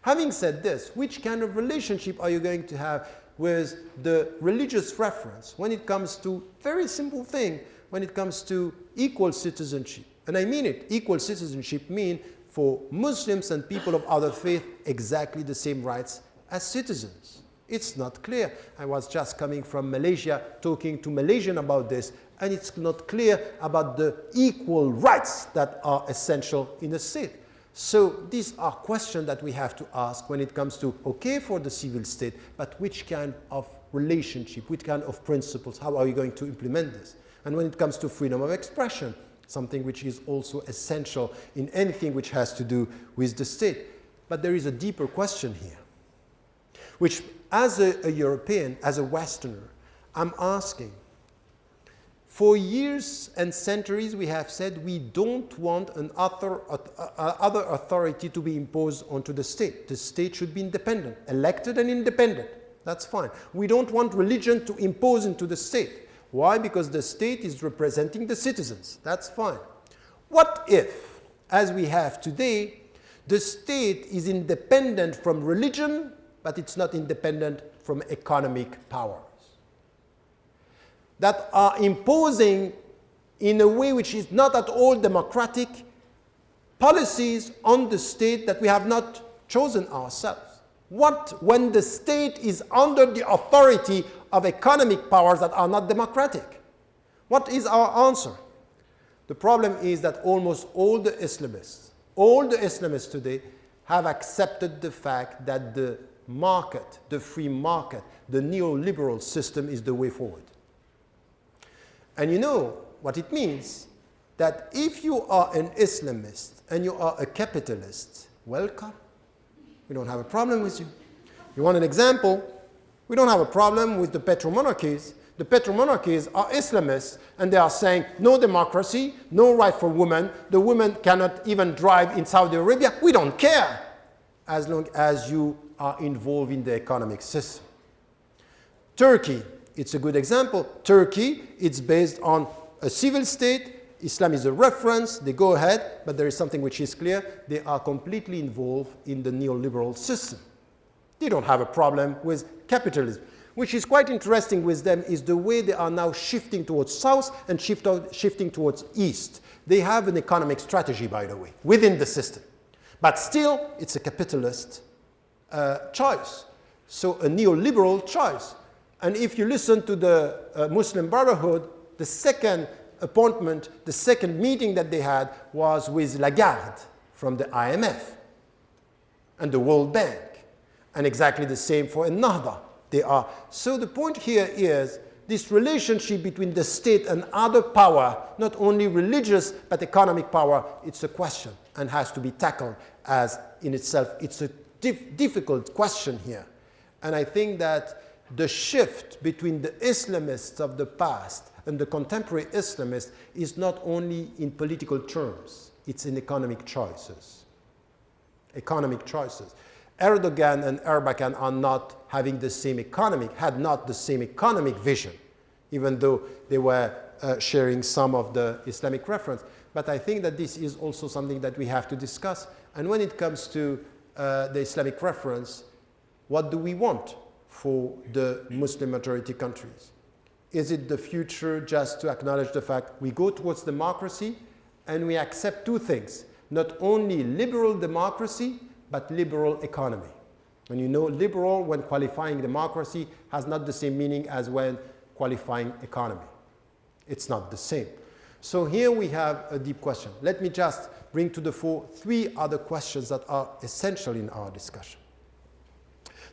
Having said this, which kind of relationship are you going to have with the religious reference when it comes to very simple thing, when it comes to equal citizenship? And I mean it. Equal citizenship means for Muslims and people of other faith exactly the same rights as citizens. It's not clear. I was just coming from Malaysia talking to Malaysians about this, and it's not clear about the equal rights that are essential in a state. So these are questions that we have to ask when it comes to, okay, for the civil state, but which kind of relationship, which kind of principles, how are you going to implement this? And when it comes to freedom of expression, something which is also essential in anything which has to do with the state. But there is a deeper question here, which as a European, as a Westerner, I'm asking. For years and centuries, we have said we don't want other authority to be imposed onto the state. The state should be independent, elected and independent. That's fine. We don't want religion to impose into the state. Why? Because the state is representing the citizens. That's fine. What if, as we have today, the state is independent from religion, but it's not independent from economic powers that are imposing, in a way which is not at all democratic, policies on the state that we have not chosen ourselves? What when the state is under the authority of economic powers that are not democratic? What is our answer? The problem is that almost all the Islamists today have accepted the fact that the market, the free market, the neoliberal system is the way forward. And you know what it means? That if you are an Islamist and you are a capitalist, welcome. We don't have a problem with you. You want an example? We don't have a problem with the petromonarchies. The petromonarchies are Islamists, and they are saying no democracy, no right for women. The women cannot even drive in Saudi Arabia. We don't care as long as you are involved in the economic system. Turkey. It's a good example. Turkey, it's based on a civil state. Islam is a reference. They go ahead, but there is something which is clear. They are completely involved in the neoliberal system. They don't have a problem with capitalism. Which is quite interesting with them is the way they are now shifting towards south and shifting towards east. They have an economic strategy, by the way, within the system. But still, it's a capitalist choice. So a neoliberal choice. And if you listen to the Muslim Brotherhood, the second appointment, the second meeting that they had was with Lagarde from the IMF and the World Bank. And exactly the same for Ennahda. They are. So the point here is this relationship between the state and other power, not only religious but economic power, it's a question and has to be tackled as in itself. It's a difficult question here. And I think that the shift between the Islamists of the past and the contemporary Islamists is not only in political terms, it's in economic choices. Economic choices. Erdogan and Erbakan are not having the same economic, had not the same economic vision, even though they were sharing some of the Islamic reference. But I think that this is also something that we have to discuss. And when it comes to the Islamic reference, what do we want for the Muslim majority countries? Is it the future just to acknowledge the fact we go towards democracy and we accept two things, not only liberal democracy, but liberal economy? And you know, liberal when qualifying democracy has not the same meaning as when qualifying economy. It's not the same. So here we have a deep question. Let me just bring to the fore three other questions that are essential in our discussion.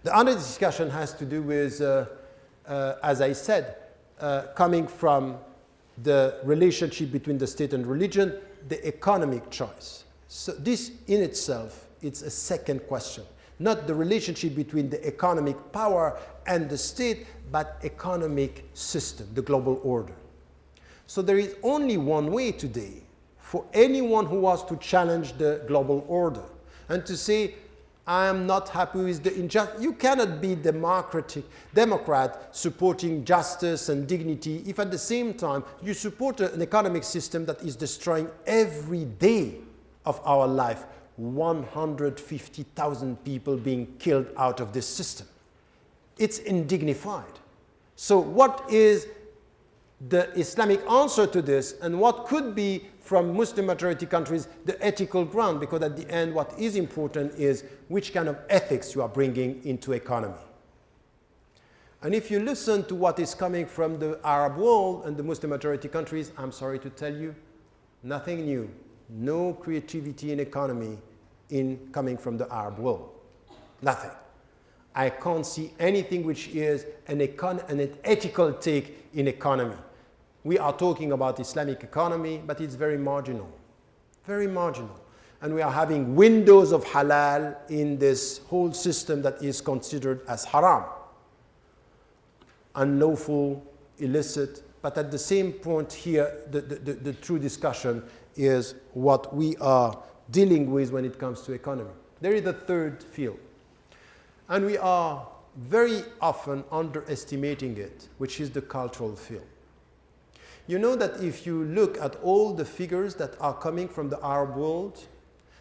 The other discussion has to do with, as I said, coming from the relationship between the state and religion, the economic choice. So this in itself, it's a second question. Not the relationship between the economic power and the state, but economic system, the global order. So there is only one way today for anyone who wants to challenge the global order and to say, I am not happy with the injustice. You cannot be Democrat supporting justice and dignity if at the same time you support an economic system that is destroying every day of our life 150,000 people being killed out of this system. It's indignified. So what is the Islamic answer to this, and what could be from Muslim majority countries the ethical ground? Because at the end what is important is which kind of ethics you are bringing into economy. And if you listen to what is coming from the Arab world and the Muslim majority countries, I'm sorry to tell you, nothing new. No creativity in economy coming from the Arab world. Nothing. I can't see anything which is an ethical take in economy. We are talking about Islamic economy, but it's very marginal. Very marginal. And we are having windows of halal in this whole system that is considered as haram. Unlawful, illicit, but at the same point here, the true discussion is what we are dealing with when it comes to economy. There is a third field. And we are very often underestimating it, which is the cultural field. You know that if you look at all the figures that are coming from the Arab world,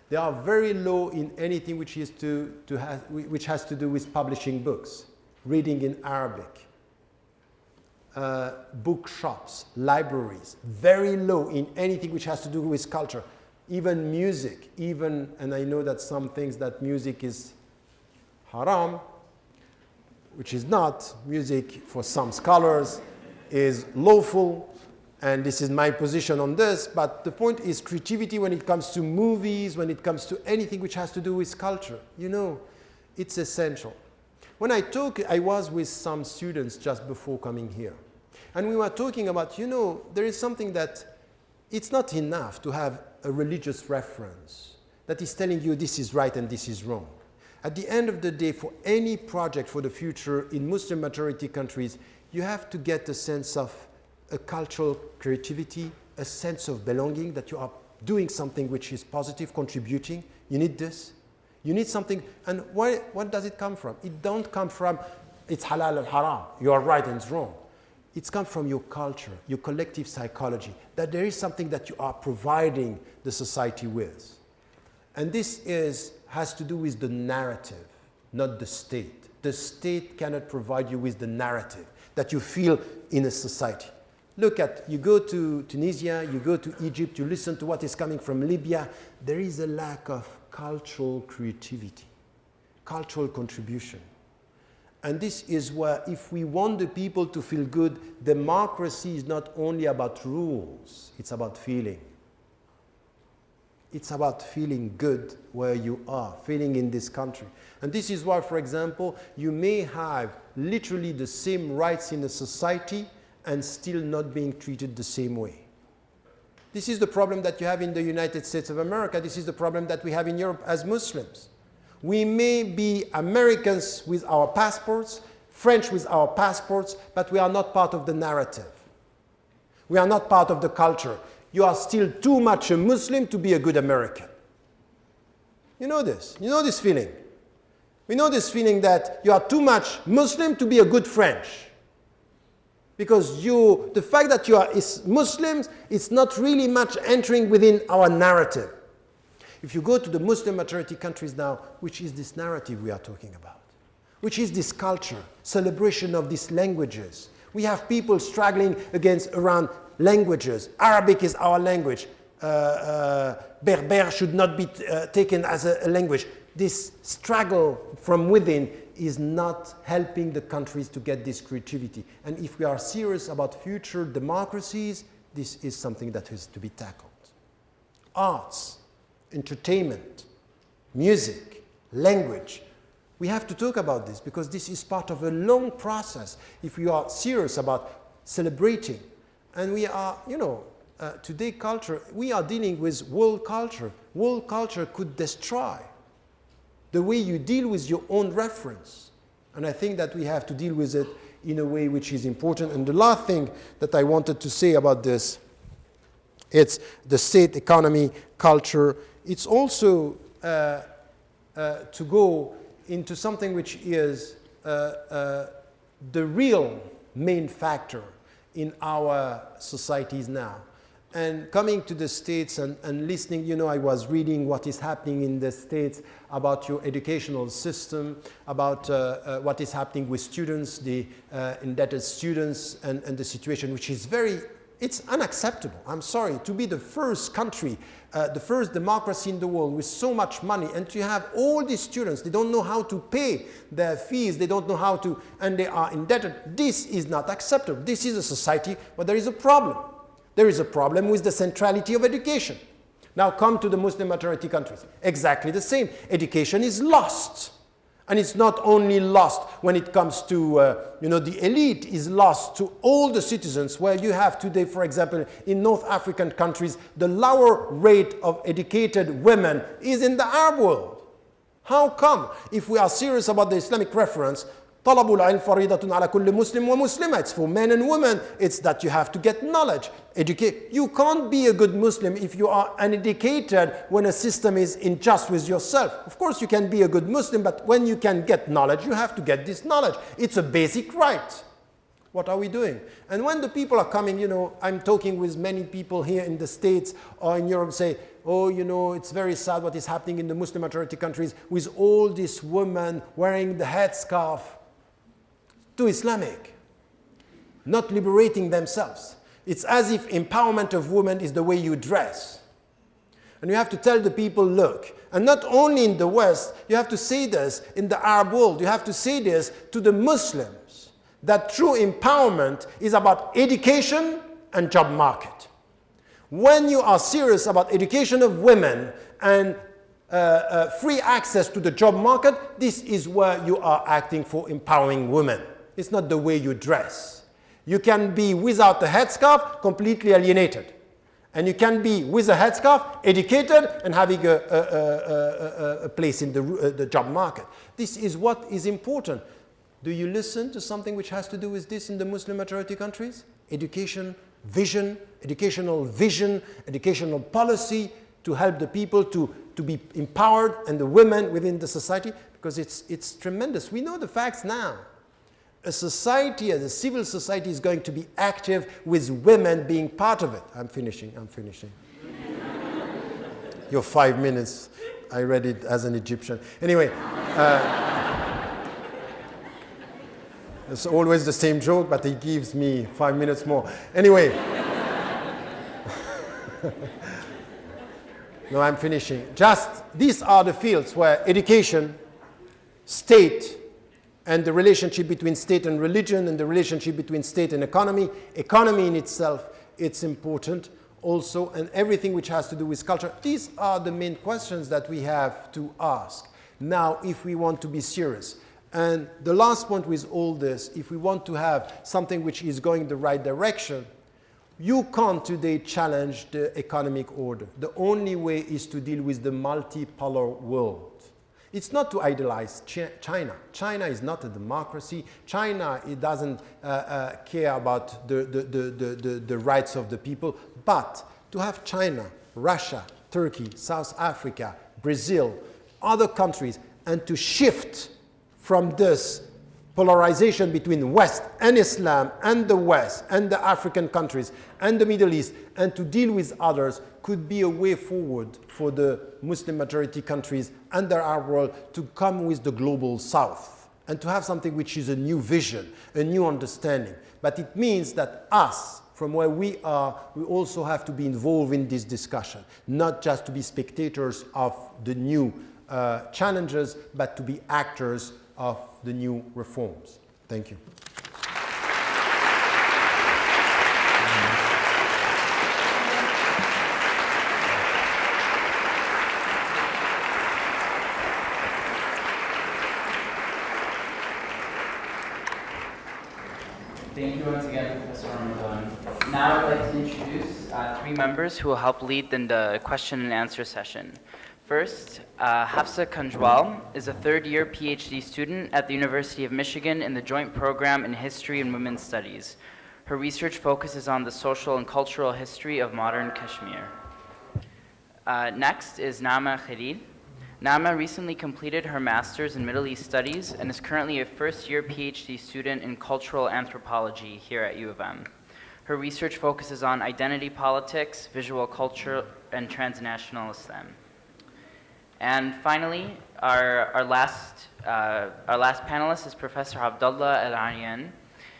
they are very low in anything which has to do with publishing books, reading in Arabic, bookshops, libraries, very low in anything which has to do with culture, even music, and I know that some things that music is haram, which is not. Music for some scholars is lawful, and this is my position on this, but the point is creativity when it comes to movies, when it comes to anything which has to do with culture, you know, it's essential. When I was with some students just before coming here, and we were talking about, you know, there is something that it's not enough to have a religious reference that is telling you this is right and this is wrong. At the end of the day, for any project for the future in Muslim majority countries, you have to get a sense of a cultural creativity, a sense of belonging, that you are doing something which is positive, contributing. You need this. You need something. And what does it come from? It don't come from, it's halal and haram. You are right and it's wrong. It's come from your culture, your collective psychology, that there is something that you are providing the society with. And this has to do with the narrative, not the state. The state cannot provide you with the narrative that you feel in a society. Look at, you go to Tunisia, you go to Egypt, you listen to what is coming from Libya. There is a lack of cultural creativity, cultural contribution. And this is where, if we want the people to feel good, democracy is not only about rules, it's about feeling. It's about feeling good where you are, feeling in this country. And this is why, for example, you may have literally the same rights in a society and still not being treated the same way. This is the problem that you have in the United States of America. This is the problem that we have in Europe as Muslims. We may be Americans with our passports, French with our passports, but we are not part of the narrative. We are not part of the culture. You are still too much a Muslim to be a good American. You know this. You know this feeling. We know this feeling that you are too much Muslim to be a good French. Because the fact that you are Muslims, it's not really much entering within our narrative. If you go to the Muslim majority countries now, which is this narrative we are talking about? Which is this culture, celebration of these languages? We have people struggling around languages. Arabic is our language. Berber should not be taken as a language. This struggle from within is not helping the countries to get this creativity. And if we are serious about future democracies, this is something that has to be tackled. Arts, entertainment, music, language. We have to talk about this because this is part of a long process if we are serious about celebrating. And we are, today culture, we are dealing with world culture. World culture could destroy the way you deal with your own reference. And I think that we have to deal with it in a way which is important. And the last thing that I wanted to say about this, it's the state, economy, culture. It's also to go into something which is the real main factor in our societies now. And coming to the States and listening, you know, I was reading what is happening in the States about your educational system, about what is happening with students, the indebted students, and the situation, which is it's unacceptable. I'm sorry, to be the first country, the first democracy in the world with so much money, and to have all these students, they don't know how to pay their fees, they don't know how to, and they are indebted. This is not acceptable. This is a society where there is a problem. There is a problem with the centrality of education. Now come to the Muslim majority countries. Exactly the same. Education is lost. And it's not only lost when it comes to, the elite is lost to all the citizens, where you have today, for example, in North African countries, the lower rate of educated women is in the Arab world. How come? If we are serious about the Islamic reference, طلب العلم فريضة على كل مسلم ومسلمة. It's for men and women. It's that you have to get knowledge. Educate. You can't be a good Muslim if you are uneducated when a system is unjust with yourself. Of course you can be a good Muslim, but when you can get knowledge, you have to get this knowledge. It's a basic right. What are we doing? And when the people are coming, I'm talking with many people here in the States or in Europe, say, oh, it's very sad what is happening in the Muslim majority countries with all these women wearing the headscarf. Too Islamic, not liberating themselves. It's as if empowerment of women is the way you dress. And you have to tell the people, look, and not only in the West, you have to say this in the Arab world, you have to say this to the Muslims, that true empowerment is about education and job market. When you are serious about education of women and free access to the job market, this is where you are acting for empowering women. It's not the way you dress. You can be without the headscarf, completely alienated. And you can be with a headscarf, educated, and having a place in the job market. This is what is important. Do you listen to something which has to do with this in the Muslim majority countries? Education, vision, educational policy to help the people to be empowered, and the women within the society, because it's tremendous. We know the facts now. A society, as a civil society, is going to be active with women being part of it. I'm finishing. Your 5 minutes, I read it as an Egyptian. Anyway, it's always the same joke, but he gives me 5 minutes more. Anyway. No, I'm finishing. These are the fields where education, state, and the relationship between state and religion, and the relationship between state and economy. Economy in itself, it's important also, and everything which has to do with culture. These are the main questions that we have to ask. Now, if we want to be serious. And the last point with all this, if we want to have something which is going the right direction, you can't today challenge the economic order. The only way is to deal with the multipolar world. It's not to idolize China. China is not a democracy. China, it doesn't care about the rights of the people. But to have China, Russia, Turkey, South Africa, Brazil, other countries, and to shift from this polarization between West and Islam and the West and the African countries and the Middle East, and to deal with others, could be a way forward for the Muslim majority countries and the Arab world to come with the global South and to have something which is a new vision, a new understanding. But it means that us, from where we are, we also have to be involved in this discussion, not just to be spectators of the new challenges, but to be actors of the new reforms. Thank you. Thank you once again, Professor Ramadan. Now I'd like to introduce three members who will help lead in the question and answer session. First, Hafsa Kanjwal is a third-year PhD student at the University of Michigan in the Joint Program in History and Women's Studies. Her research focuses on the social and cultural history of modern Kashmir. Next is Nama Khalil. Naama recently completed her master's in Middle East Studies and is currently a first-year PhD student in cultural anthropology here at U of M. Her research focuses on identity politics, visual culture, and transnational Islam. And finally, our last panelist is Professor Abdullah Al-Aryan.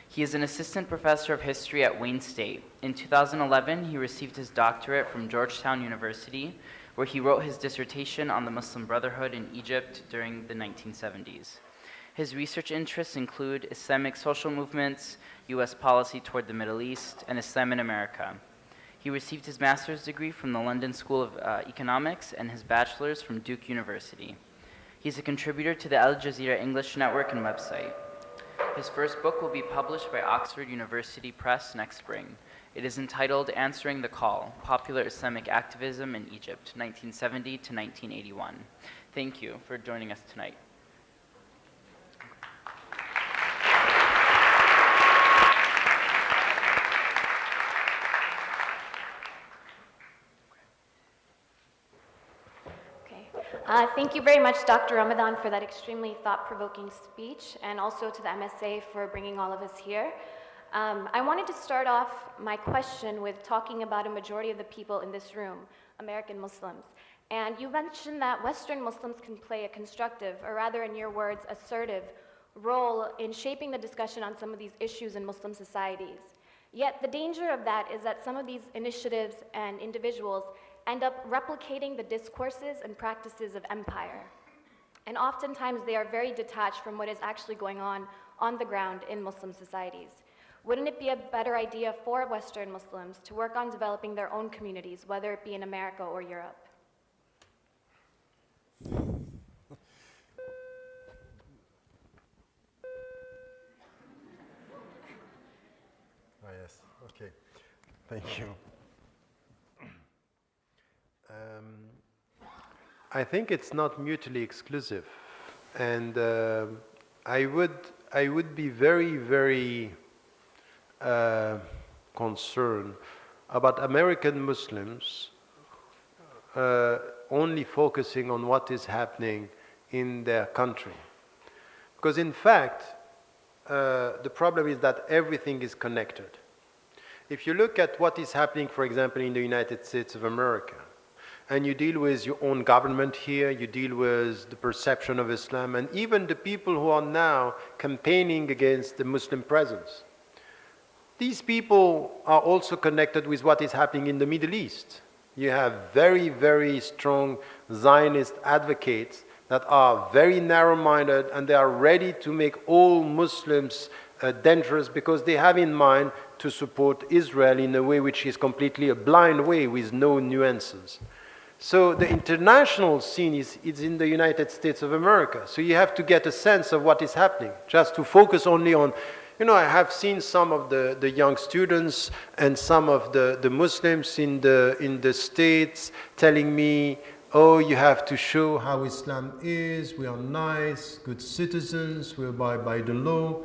He is an assistant professor of history at Wayne State. In 2011, he received his doctorate from Georgetown University, where he wrote his dissertation on the Muslim Brotherhood in Egypt during the 1970s. His research interests include Islamic social movements, US policy toward the Middle East, and Islam in America. He received his master's degree from the London School of Economics and his bachelor's from Duke University. He's a contributor to the Al Jazeera English Network and website. His first book will be published by Oxford University Press next spring. It is entitled Answering the Call, Popular Islamic Activism in Egypt, 1970 to 1981. Thank you for joining us tonight. Thank you very much, Dr. Ramadan, for that extremely thought-provoking speech, and also to the MSA for bringing all of us here. I wanted to start off my question with talking about a majority of the people in this room, American Muslims. And you mentioned that Western Muslims can play a constructive, or rather in your words, assertive, role in shaping the discussion on some of these issues in Muslim societies. Yet the danger of that is that some of these initiatives and individuals end up replicating the discourses and practices of empire. And oftentimes they are very detached from what is actually going on the ground in Muslim societies. Wouldn't it be a better idea for Western Muslims to work on developing their own communities, whether it be in America or Europe? Yes, okay, thank you. I think it's not mutually exclusive, and I would be very, very concerned about American Muslims only focusing on what is happening in their country, because in fact the problem is that everything is connected. If you look at what is happening, for example, in the United States of America, and you deal with your own government here, you deal with the perception of Islam, and even the people who are now campaigning against the Muslim presence. These people are also connected with what is happening in the Middle East. You have very, very strong Zionist advocates that are very narrow-minded, and they are ready to make all Muslims dangerous because they have in mind to support Israel in a way which is completely a blind way with no nuances. So the international scene is in the United States of America. So you have to get a sense of what is happening. Just to focus only on, I have seen some of the young students and some of the Muslims in the States telling me, oh, you have to show how Islam is, we are nice, good citizens, we abide by the law.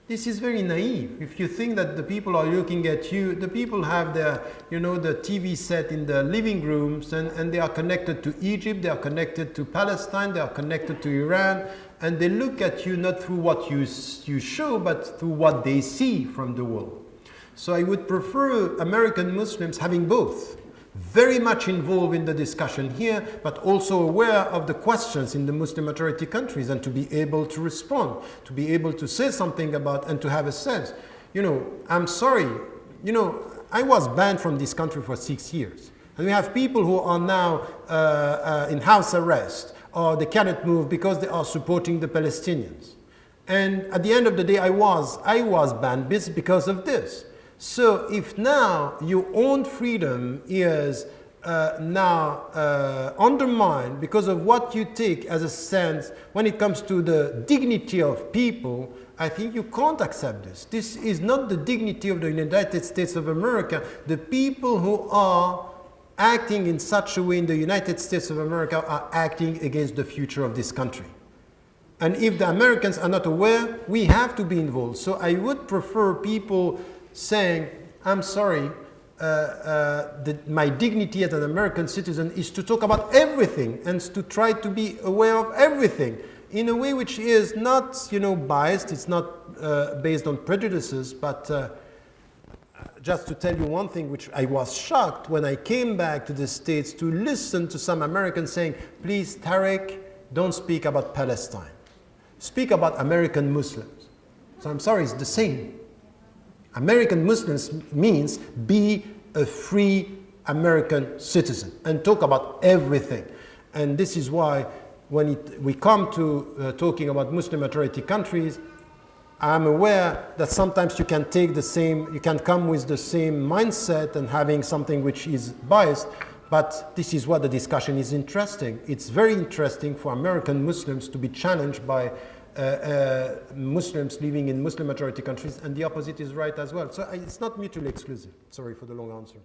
This is very naive. If you think that the people are looking at you, the people have their, the TV set in the living rooms, and they are connected to Egypt, they are connected to Palestine, they are connected to Iran, and they look at you not through what you show, but through what they see from the world. So I would prefer American Muslims having both. Very much involved in the discussion here, but also aware of the questions in the Muslim majority countries and to be able to respond, to be able to say something about and to have a sense. I'm sorry, I was banned from this country for 6 years. And we have people who are now in house arrest, or they cannot move because they are supporting the Palestinians. And at the end of the day, I was banned because of this. So if now your own freedom is now undermined because of what you take as a sense when it comes to the dignity of people, I think you can't accept this. This is not the dignity of the United States of America. The people who are acting in such a way in the United States of America are acting against the future of this country. And if the Americans are not aware, we have to be involved. So I would prefer people saying, I'm sorry, my dignity as an American citizen is to talk about everything and to try to be aware of everything in a way which is not, biased. It's not based on prejudices, but just to tell you one thing, which I was shocked when I came back to the States to listen to some Americans saying, please, Tariq, don't speak about Palestine. Speak about American Muslims. So I'm sorry, it's the same. American Muslims means be a free American citizen and talk about everything. And this is why when we come to talking about Muslim majority countries, I'm aware that sometimes you can come with the same mindset and having something which is biased, but this is what the discussion is interesting. It's very interesting for American Muslims to be challenged by Muslims living in Muslim majority countries, and the opposite is right as well. So it's not mutually exclusive. Sorry for the long answer.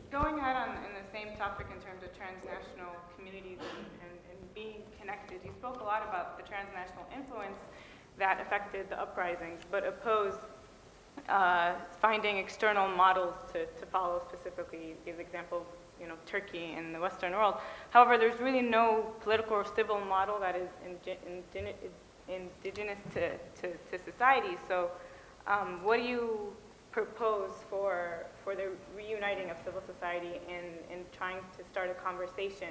Going ahead in the same topic in terms of transnational communities and being connected, you spoke a lot about the transnational influence that affected the uprisings, but opposed finding external models to follow. Specifically, you gave the example of Turkey and the Western world. However, there's really no political or civil model that is indigenous to society. So what do you propose for the reuniting of civil society and trying to start a conversation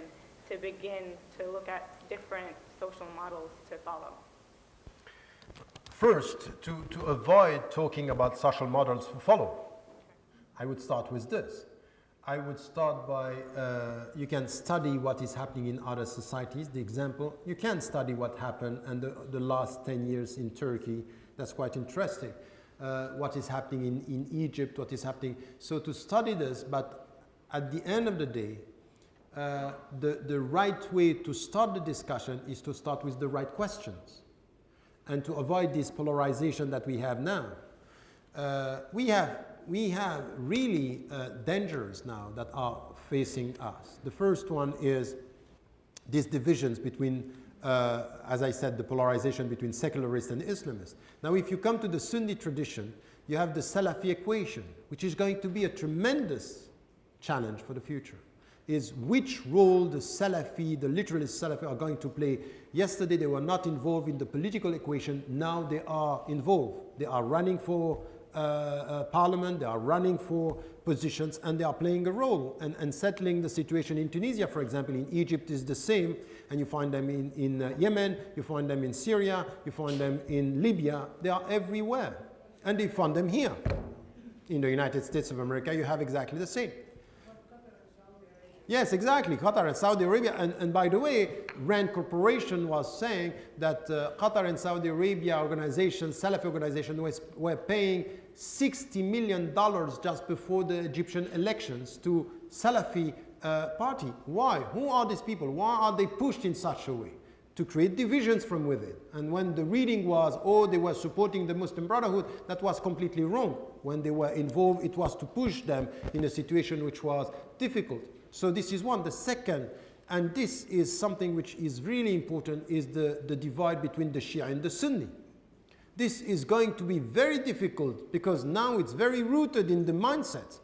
to begin to look at different social models to follow? First, to avoid talking about social models to follow, I would start with this. I would start by, you can study what is happening in other societies. The example, you can study what happened in the last 10 years in Turkey. That's quite interesting. What is happening in Egypt, what is happening. So to study this, but at the end of the day, the right way to start the discussion is to start with the right questions and to avoid this polarization that we have now. We have really dangers now that are facing us. The first one is these divisions between, as I said, the polarization between secularists and Islamists. Now, if you come to the Sunni tradition, you have the Salafi equation, which is going to be a tremendous challenge for the future, is which role the Salafi, the literalist Salafi, are going to play. Yesterday, they were not involved in the political equation. Now they are involved. They are running for parliament, they are running for positions, and they are playing a role and settling the situation in Tunisia, for example. In Egypt is the same, and you find them in Yemen, you find them in Syria, you find them in Libya. They are everywhere, and you find them here. In the United States of America, you have exactly the same. Yes, exactly, Qatar and Saudi Arabia. And by the way, RAND Corporation was saying that Qatar and Saudi Arabia organizations, Salafi organizations, were paying $60 million just before the Egyptian elections to Salafi party. Why? Who are these people? Why are they pushed in such a way? To create divisions from within. And when the reading was, oh, they were supporting the Muslim Brotherhood, that was completely wrong. When they were involved, it was to push them in a situation which was difficult. So this is one. The second, and this is something which is really important, is the divide between the Shia and the Sunni. This is going to be very difficult because now it's very rooted in the mindset.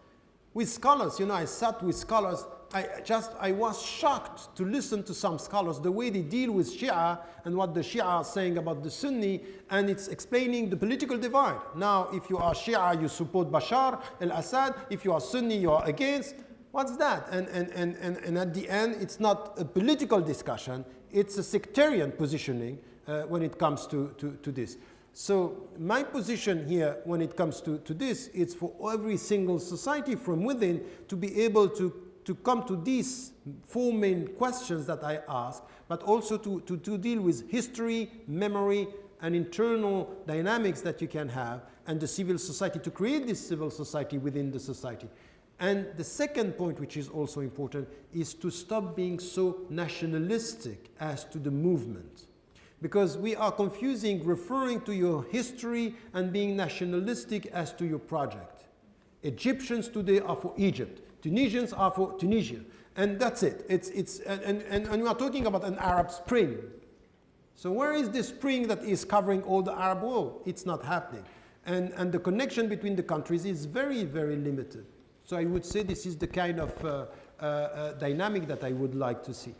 With scholars, I sat with scholars, I was shocked to listen to some scholars, the way they deal with Shia and what the Shia are saying about the Sunni, and it's explaining the political divide. Now, if you are Shia, you support Bashar al-Assad. If you are Sunni, you are against. What's that? And at the end, it's not a political discussion, it's a sectarian positioning when it comes to this. So my position here when it comes to this, it's for every single society from within to be able to come to these four main questions that I ask, but also to deal with history, memory, and internal dynamics that you can have, and the civil society, to create this civil society within the society. And the second point, which is also important, is to stop being so nationalistic as to the movement. Because we are confusing referring to your history and being nationalistic as to your project. Egyptians today are for Egypt. Tunisians are for Tunisia. And that's it. And we are talking about an Arab Spring. So where is this spring that is covering all the Arab world? It's not happening. And the connection between the countries is very, very limited. So I would say this is the kind of dynamic that I would like to see.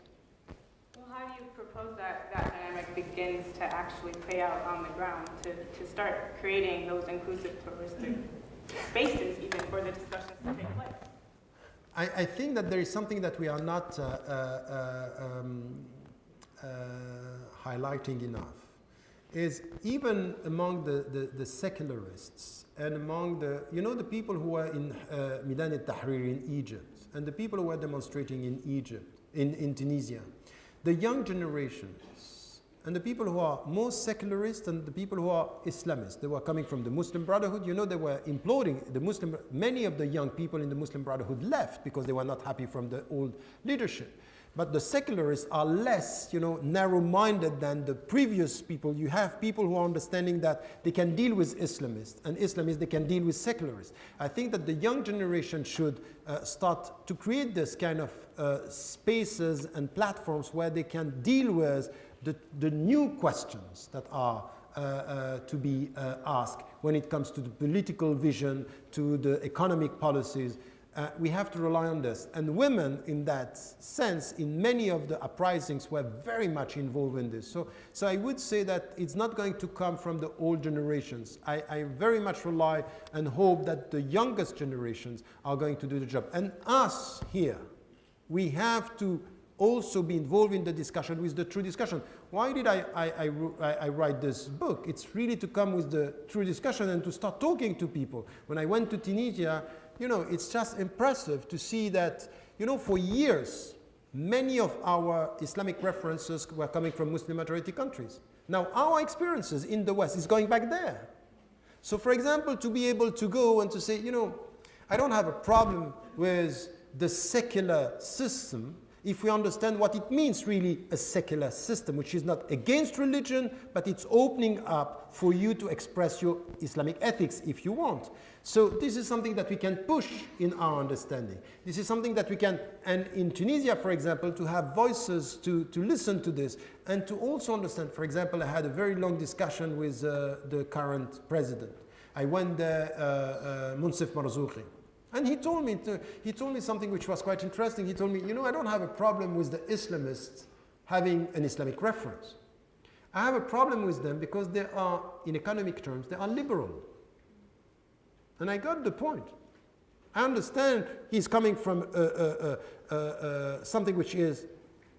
Well, how do you propose that dynamic begins to actually play out on the ground, to start creating those inclusive pluralistic spaces even for the discussions to take place? I think that there is something that we are not highlighting enough, is even among the secularists and among the people who are in Midan al-Tahrir in Egypt and the people who are demonstrating in Egypt, in Tunisia, the young generations and the people who are more secularist and the people who are Islamists, they were coming from the Muslim Brotherhood, they were imploding many of the young people in the Muslim Brotherhood left because they were not happy from the old leadership. But the secularists are less, narrow-minded than the previous people. You have people who are understanding that they can deal with Islamists, and Islamists, they can deal with secularists. I think that the young generation should start to create this kind of spaces and platforms where they can deal with the new questions that are to be asked when it comes to the political vision, to the economic policies. We have to rely on this. And women, in that sense, in many of the uprisings, were very much involved in this. So I would say that it's not going to come from the old generations. I very much rely and hope that the youngest generations are going to do the job. And us here, we have to also be involved in the discussion with the true discussion. Why did I write this book? It's really to come with the true discussion and to start talking to people. When I went to Tunisia, it's just impressive to see that, for years, many of our Islamic references were coming from Muslim majority countries. Now, our experiences in the West is going back there. So, for example, to be able to go and to say, I don't have a problem with the secular system if we understand what it means really a secular system, which is not against religion, but it's opening up for you to express your Islamic ethics if you want. So this is something that we can push in our understanding. This is something that we can, and in Tunisia, for example, to have voices to listen to this and to also understand. For example, I had a very long discussion with the current president. I went there, Munsif Marzouki. And he told me something which was quite interesting. He told me, I don't have a problem with the Islamists having an Islamic reference. I have a problem with them because they are, in economic terms, they are liberal. And I got the point. I understand he's coming from something which is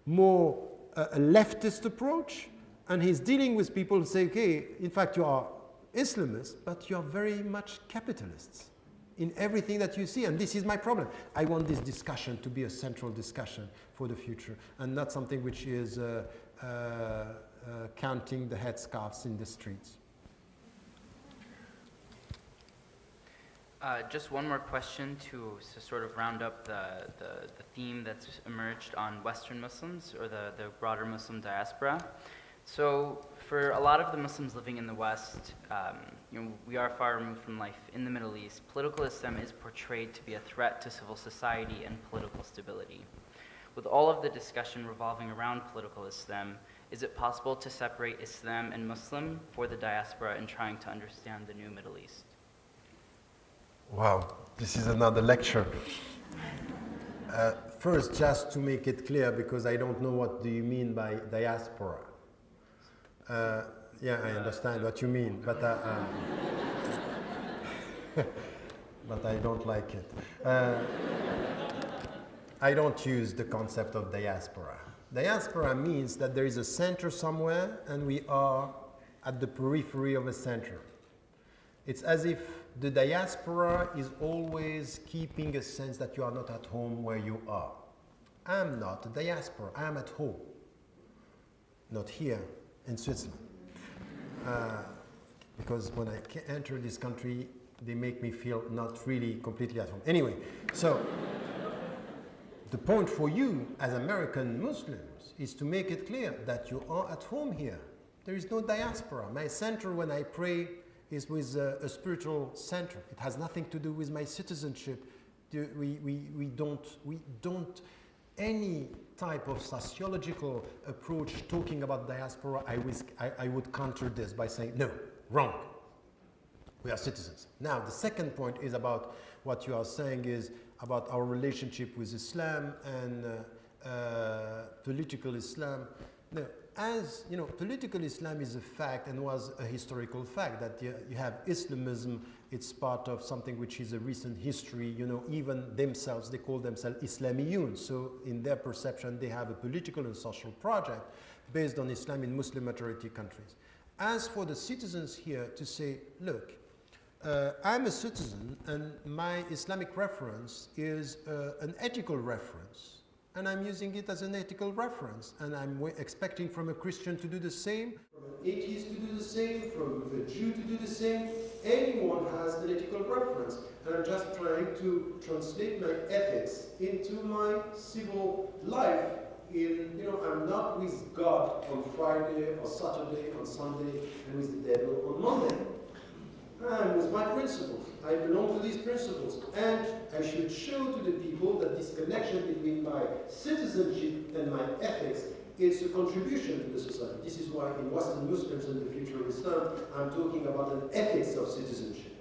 more a leftist approach, and he's dealing with people who say, okay, in fact, you are Islamists, but you are very much capitalists in everything that you see, and this is my problem. I want this discussion to be a central discussion for the future, and not something which is counting the headscarves in the streets. Just one more question to sort of round up the theme that's emerged on Western Muslims, or the broader Muslim diaspora. So for a lot of the Muslims living in the West, we are far removed from life in the Middle East. Political Islam is portrayed to be a threat to civil society and political stability. With all of the discussion revolving around political Islam, is it possible to separate Islam and Muslim for the diaspora in trying to understand the new Middle East? Wow, this is another lecture. First, just to make it clear, because I don't know what do you mean by diaspora. Yeah, I understand what you mean, but but I don't like it. I don't use the concept of diaspora. Diaspora means that there is a center somewhere and we are at the periphery of a center. It's as if the diaspora is always keeping a sense that you are not at home where you are. I'm not a diaspora, I'm at home. Not here in Switzerland. Because when I enter this country, they make me feel not really completely at home. Anyway, so the point for you as American Muslims is to make it clear that you are at home here. There is no diaspora. My center when I pray is with a spiritual center. It has nothing to do with my citizenship. We don't any type of sociological approach talking about diaspora. I would counter this by saying, no, wrong. We are citizens. Now, the second point is about what you are saying is about our relationship with Islam and political Islam. Now, as you know, political Islam is a fact and was a historical fact that you have Islamism. It's part of something which is a recent history. You know, even themselves, they call themselves Islamiyun. So in their perception, they have a political and social project based on Islam in Muslim majority countries. As for the citizens here to say, look, I'm a citizen and my Islamic reference is an ethical reference. And I'm using it as an ethical reference. And I'm expecting from a Christian to do the same, from an atheist to do the same, from a Jew to do the same. Anyone has an ethical reference. And I'm just trying to translate my ethics into my civil life. I'm not with God on Friday or Saturday, on Sunday, and with the devil on Monday. I'm with my principles. I belong to these principles. And I should show to the people that this connection between my citizenship and my ethics is a contribution to the society. This is why in Western Muslims and the future of Islam, I'm talking about an ethics of citizenship.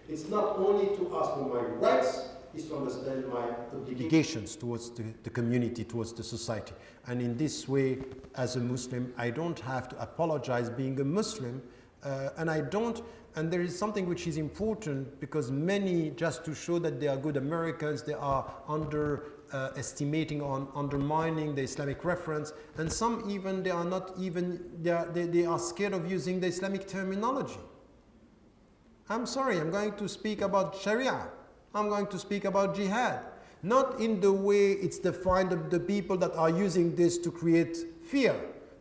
It's not only to ask for my rights, it's to understand my obligations towards the community, towards the society. And in this way, as a Muslim, I don't have to apologize being a Muslim, and there is something which is important because many, just to show that they are good Americans, they are underestimating or undermining the Islamic reference, and some even they are not even they are scared of using the Islamic terminology. I'm sorry, I'm going to speak about Sharia. I'm going to speak about jihad. Not in the way it's defined of the people that are using this to create fear,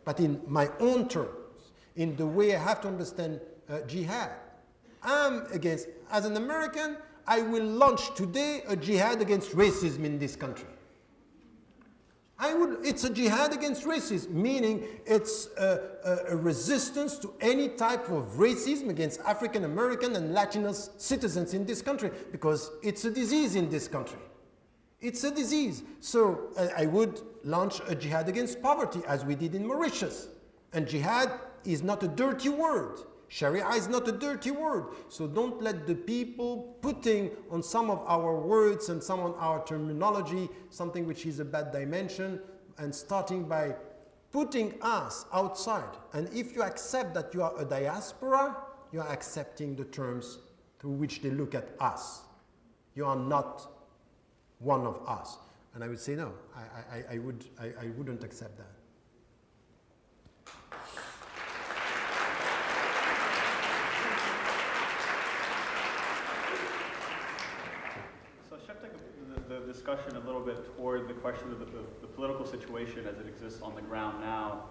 but in my own terms, in the way I have to understand jihad. I'm against, as an American, I will launch today a jihad against racism in this country. It's a jihad against racism, meaning it's a resistance to any type of racism against African American and Latino citizens in this country, because it's a disease in this country. It's a disease. So I would launch a jihad against poverty, as we did in Mauritius. And jihad is not a dirty word. Sharia is not a dirty word. So don't let the people putting on some of our words and some of our terminology something which is a bad dimension, and starting by putting us outside. And if you accept that you are a diaspora, you are accepting the terms through which they look at us. You are not one of us. And I would say no, I wouldn't accept that. Discussion a little bit toward the question of the political situation as it exists on the ground now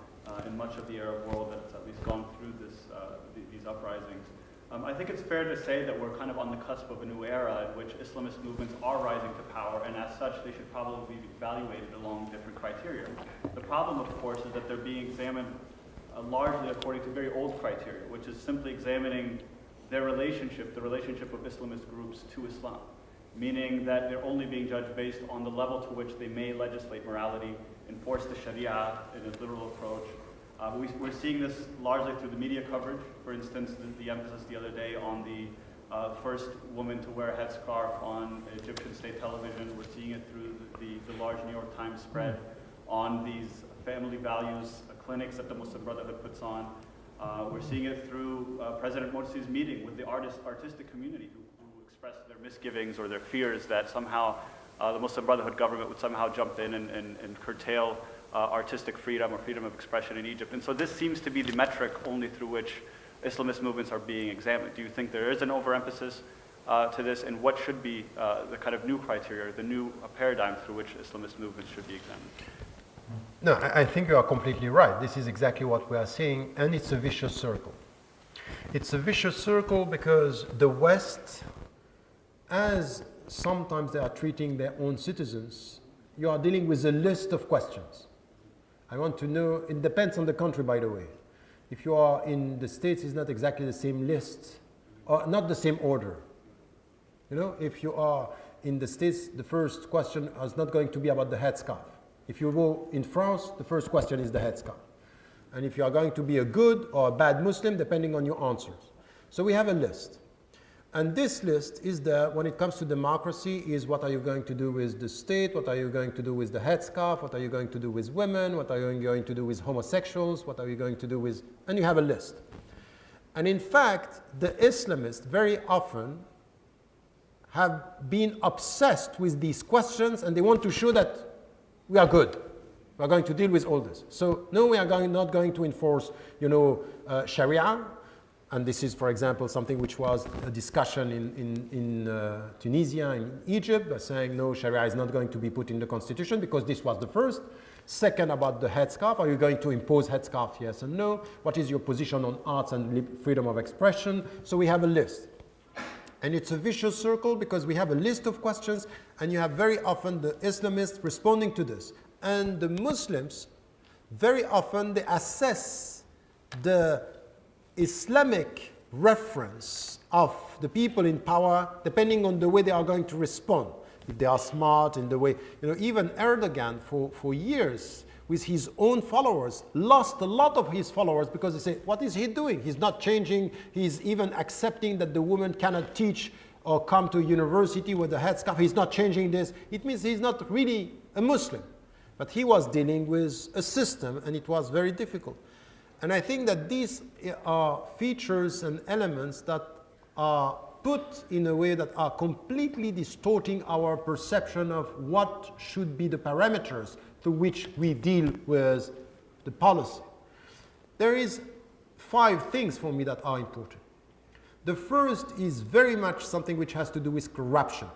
in much of the Arab world that's at least gone through these uprisings. I think it's fair to say that we're kind of on the cusp of a new era in which Islamist movements are rising to power, and as such they should probably be evaluated along different criteria. The problem, of course, is that they're being examined largely according to very old criteria, which is simply examining their relationship, the relationship of Islamist groups to Islam, meaning that they're only being judged based on the level to which they may legislate morality, enforce the Sharia in a literal approach. We're seeing this largely through the media coverage. For instance, the emphasis the other day on the first woman to wear a headscarf on Egyptian state television. We're seeing it through the large New York Times spread on these family values clinics that the Muslim Brotherhood puts on. We're seeing it through President Morsi's meeting with the artistic community who express their misgivings or their fears that somehow the Muslim Brotherhood government would somehow jump in and curtail artistic freedom or freedom of expression in Egypt. And so this seems to be the metric only through which Islamist movements are being examined. Do you think there is an overemphasis to this, and what should be the kind of new criteria, the new paradigm through which Islamist movements should be examined? No, I think you are completely right. This is exactly what we are seeing, and it's a vicious circle. It's a vicious circle because the West, as sometimes they are treating their own citizens, you are dealing with a list of questions. I want to know, it depends on the country, by the way. If you are in the States, it's not exactly the same list, or not the same order. You know, if you are in the States, the first question is not going to be about the headscarf. If you go in France, the first question is the headscarf. And if you are going to be a good or a bad Muslim, depending on your answers. So we have a list. And this list is there when it comes to democracy is what are you going to do with the state, what are you going to do with the headscarf, what are you going to do with women, what are you going to do with homosexuals, what are you going to do with, and you have a list. And in fact, the Islamists very often have been obsessed with these questions and they want to show that we are good. We are going to deal with all this. So no, we are not going to enforce, Sharia. And this is, for example, something which was a discussion in Tunisia, in Egypt, by saying, no, Sharia is not going to be put in the constitution because this was the first. Second, about the headscarf. Are you going to impose headscarf, yes and no? What is your position on arts and freedom of expression? So we have a list. And it's a vicious circle because we have a list of questions and you have very often the Islamists responding to this. And the Muslims, very often they assess the Islamic reference of the people in power depending on the way they are going to respond. If they are smart in the way, even Erdogan for years with his own followers lost a lot of his followers because they say, what is he doing? He's not changing, he's even accepting that the woman cannot teach or come to university with a headscarf. He's not changing this. It means he's not really a Muslim. But he was dealing with a system and it was very difficult. And I think that these are features and elements that are put in a way that are completely distorting our perception of what should be the parameters to which we deal with the policy. There is 5 things for me that are important. The first is very much something which has to do with corruption.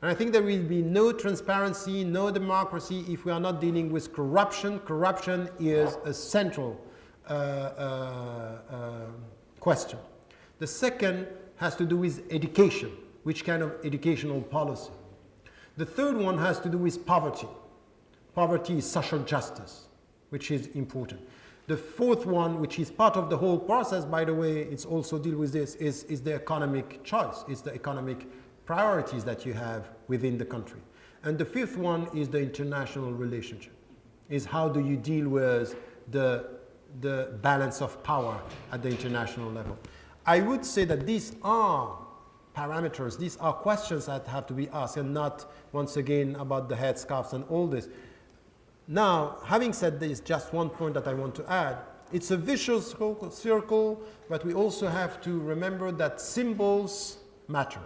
And I think there will be no transparency, no democracy if we are not dealing with corruption. Corruption is a central question. The second has to do with education, which kind of educational policy. The third one has to do with poverty. Poverty is social justice, which is important. The fourth one, which is part of the whole process, by the way, it's also deal with this, is the economic choice, is the economic priorities that you have within the country. And the fifth one is the international relationship, is how do you deal with the balance of power at the international level. I would say that these are parameters, these are questions that have to be asked and not, once again, about the headscarves and all this. Now, having said this, just one point that I want to add. It's a vicious circle, but we also have to remember that symbols matter.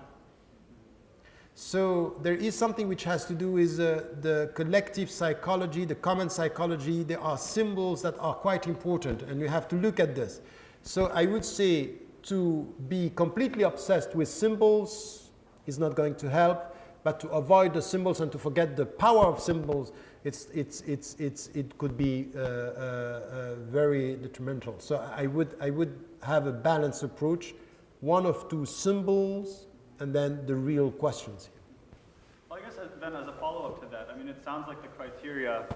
So there is something which has to do with the collective psychology, the common psychology. There are symbols that are quite important, and you have to look at this. So I would say to be completely obsessed with symbols is not going to help, but to avoid the symbols and to forget the power of symbols, it could be very detrimental. So I would have a balanced approach, one of 2 symbols, and then the real questions. Well, I guess then as a follow-up to that, I mean, it sounds like the criteria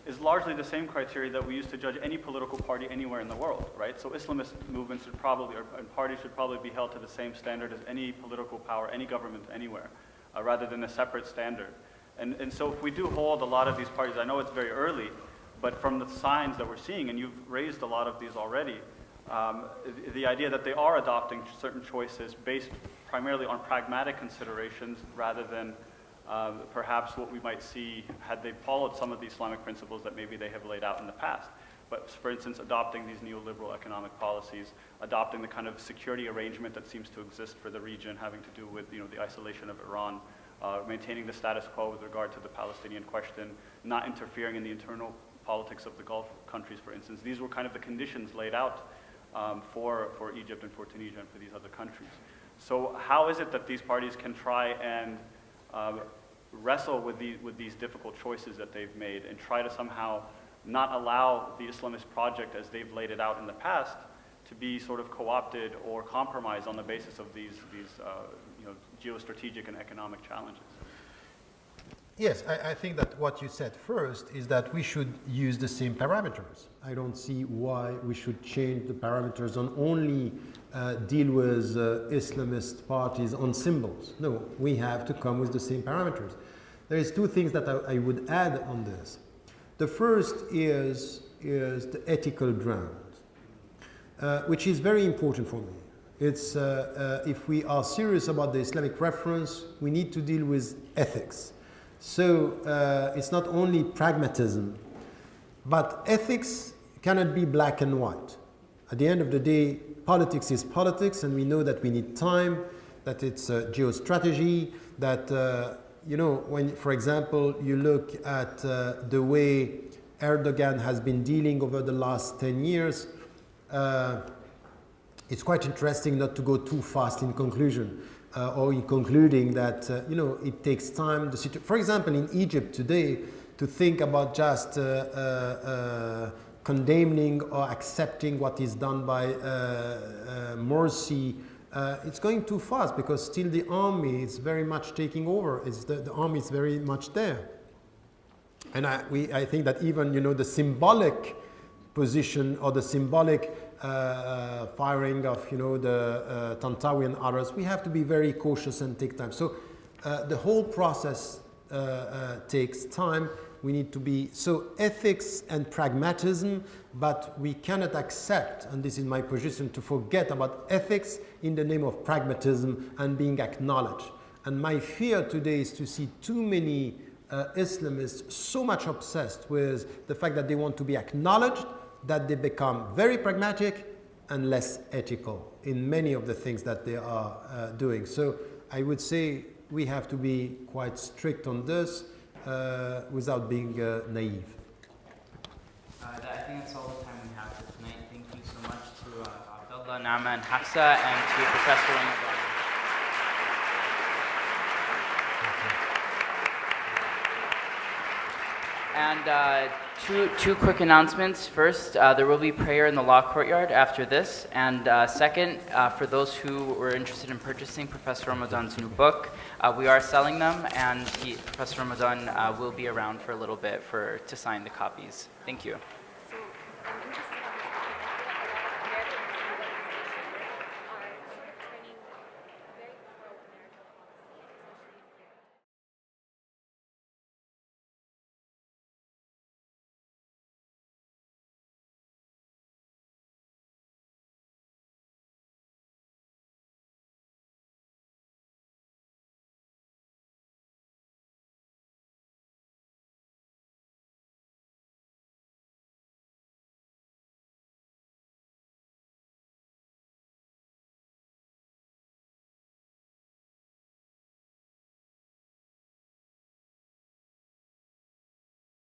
is largely the same criteria that we use to judge any political party anywhere in the world, right? So Islamist movements should probably, and parties should probably be held to the same standard as any political power, any government anywhere, rather than a separate standard. And so if we do hold a lot of these parties, I know it's very early, but from the signs that we're seeing, and you've raised a lot of these already, the idea that they are adopting certain choices based primarily on pragmatic considerations rather than perhaps what we might see had they followed some of the Islamic principles that maybe they have laid out in the past. But for instance, adopting these neoliberal economic policies, adopting the kind of security arrangement that seems to exist for the region having to do with the isolation of Iran, maintaining the status quo with regard to the Palestinian question, not interfering in the internal politics of the Gulf countries, for instance. These were kind of the conditions laid out for Egypt and for Tunisia and for these other countries. So how is it that these parties can try and wrestle with these difficult choices that they've made and try to somehow not allow the Islamist project as they've laid it out in the past to be sort of co-opted or compromised on the basis of these geostrategic and economic challenges? Yes, I think that what you said first is that we should use the same parameters. I don't see why we should change the parameters and only deal with Islamist parties on symbols. No, we have to come with the same parameters. There is 2 things that I would add on this. The first is the ethical ground, which is very important for me. It's, if we are serious about the Islamic reference, we need to deal with ethics. So it's not only pragmatism, but ethics cannot be black and white. At the end of the day, politics is politics, and we know that we need time, that it's geostrategy, that, you know, when, for example, you look at the way Erdogan has been dealing over the last 10 years, it's quite interesting not to go too fast in conclusion or in concluding that, you know, it takes time. For example, in Egypt today, to think about just condemning or accepting what is done by Morsi, it's going too fast because still the army is very much taking over. The army is very much there. And I think that even, you know, the symbolic position or the symbolic firing of, you know, the Tantawi and others, we have to be very cautious and take time. So the whole process takes time. We need to be, so ethics and pragmatism, but we cannot accept, and this is my position, to forget about ethics in the name of pragmatism and being acknowledged. And my fear today is to see too many Islamists so much obsessed with the fact that they want to be acknowledged that they become very pragmatic and less ethical in many of the things that they are doing. So I would say we have to be quite strict on this without being naive. I think that's all the time we have for tonight. Thank you so much to Abdullah, Nama, and Hafsa, and to Professor Ramadan. And two quick announcements. First, there will be prayer in the law courtyard after this. And second, for those who were interested in purchasing Professor Ramadan's new book, we are selling them, and Professor Ramadan will be around for a little bit to sign the copies. Thank you. So I'm interested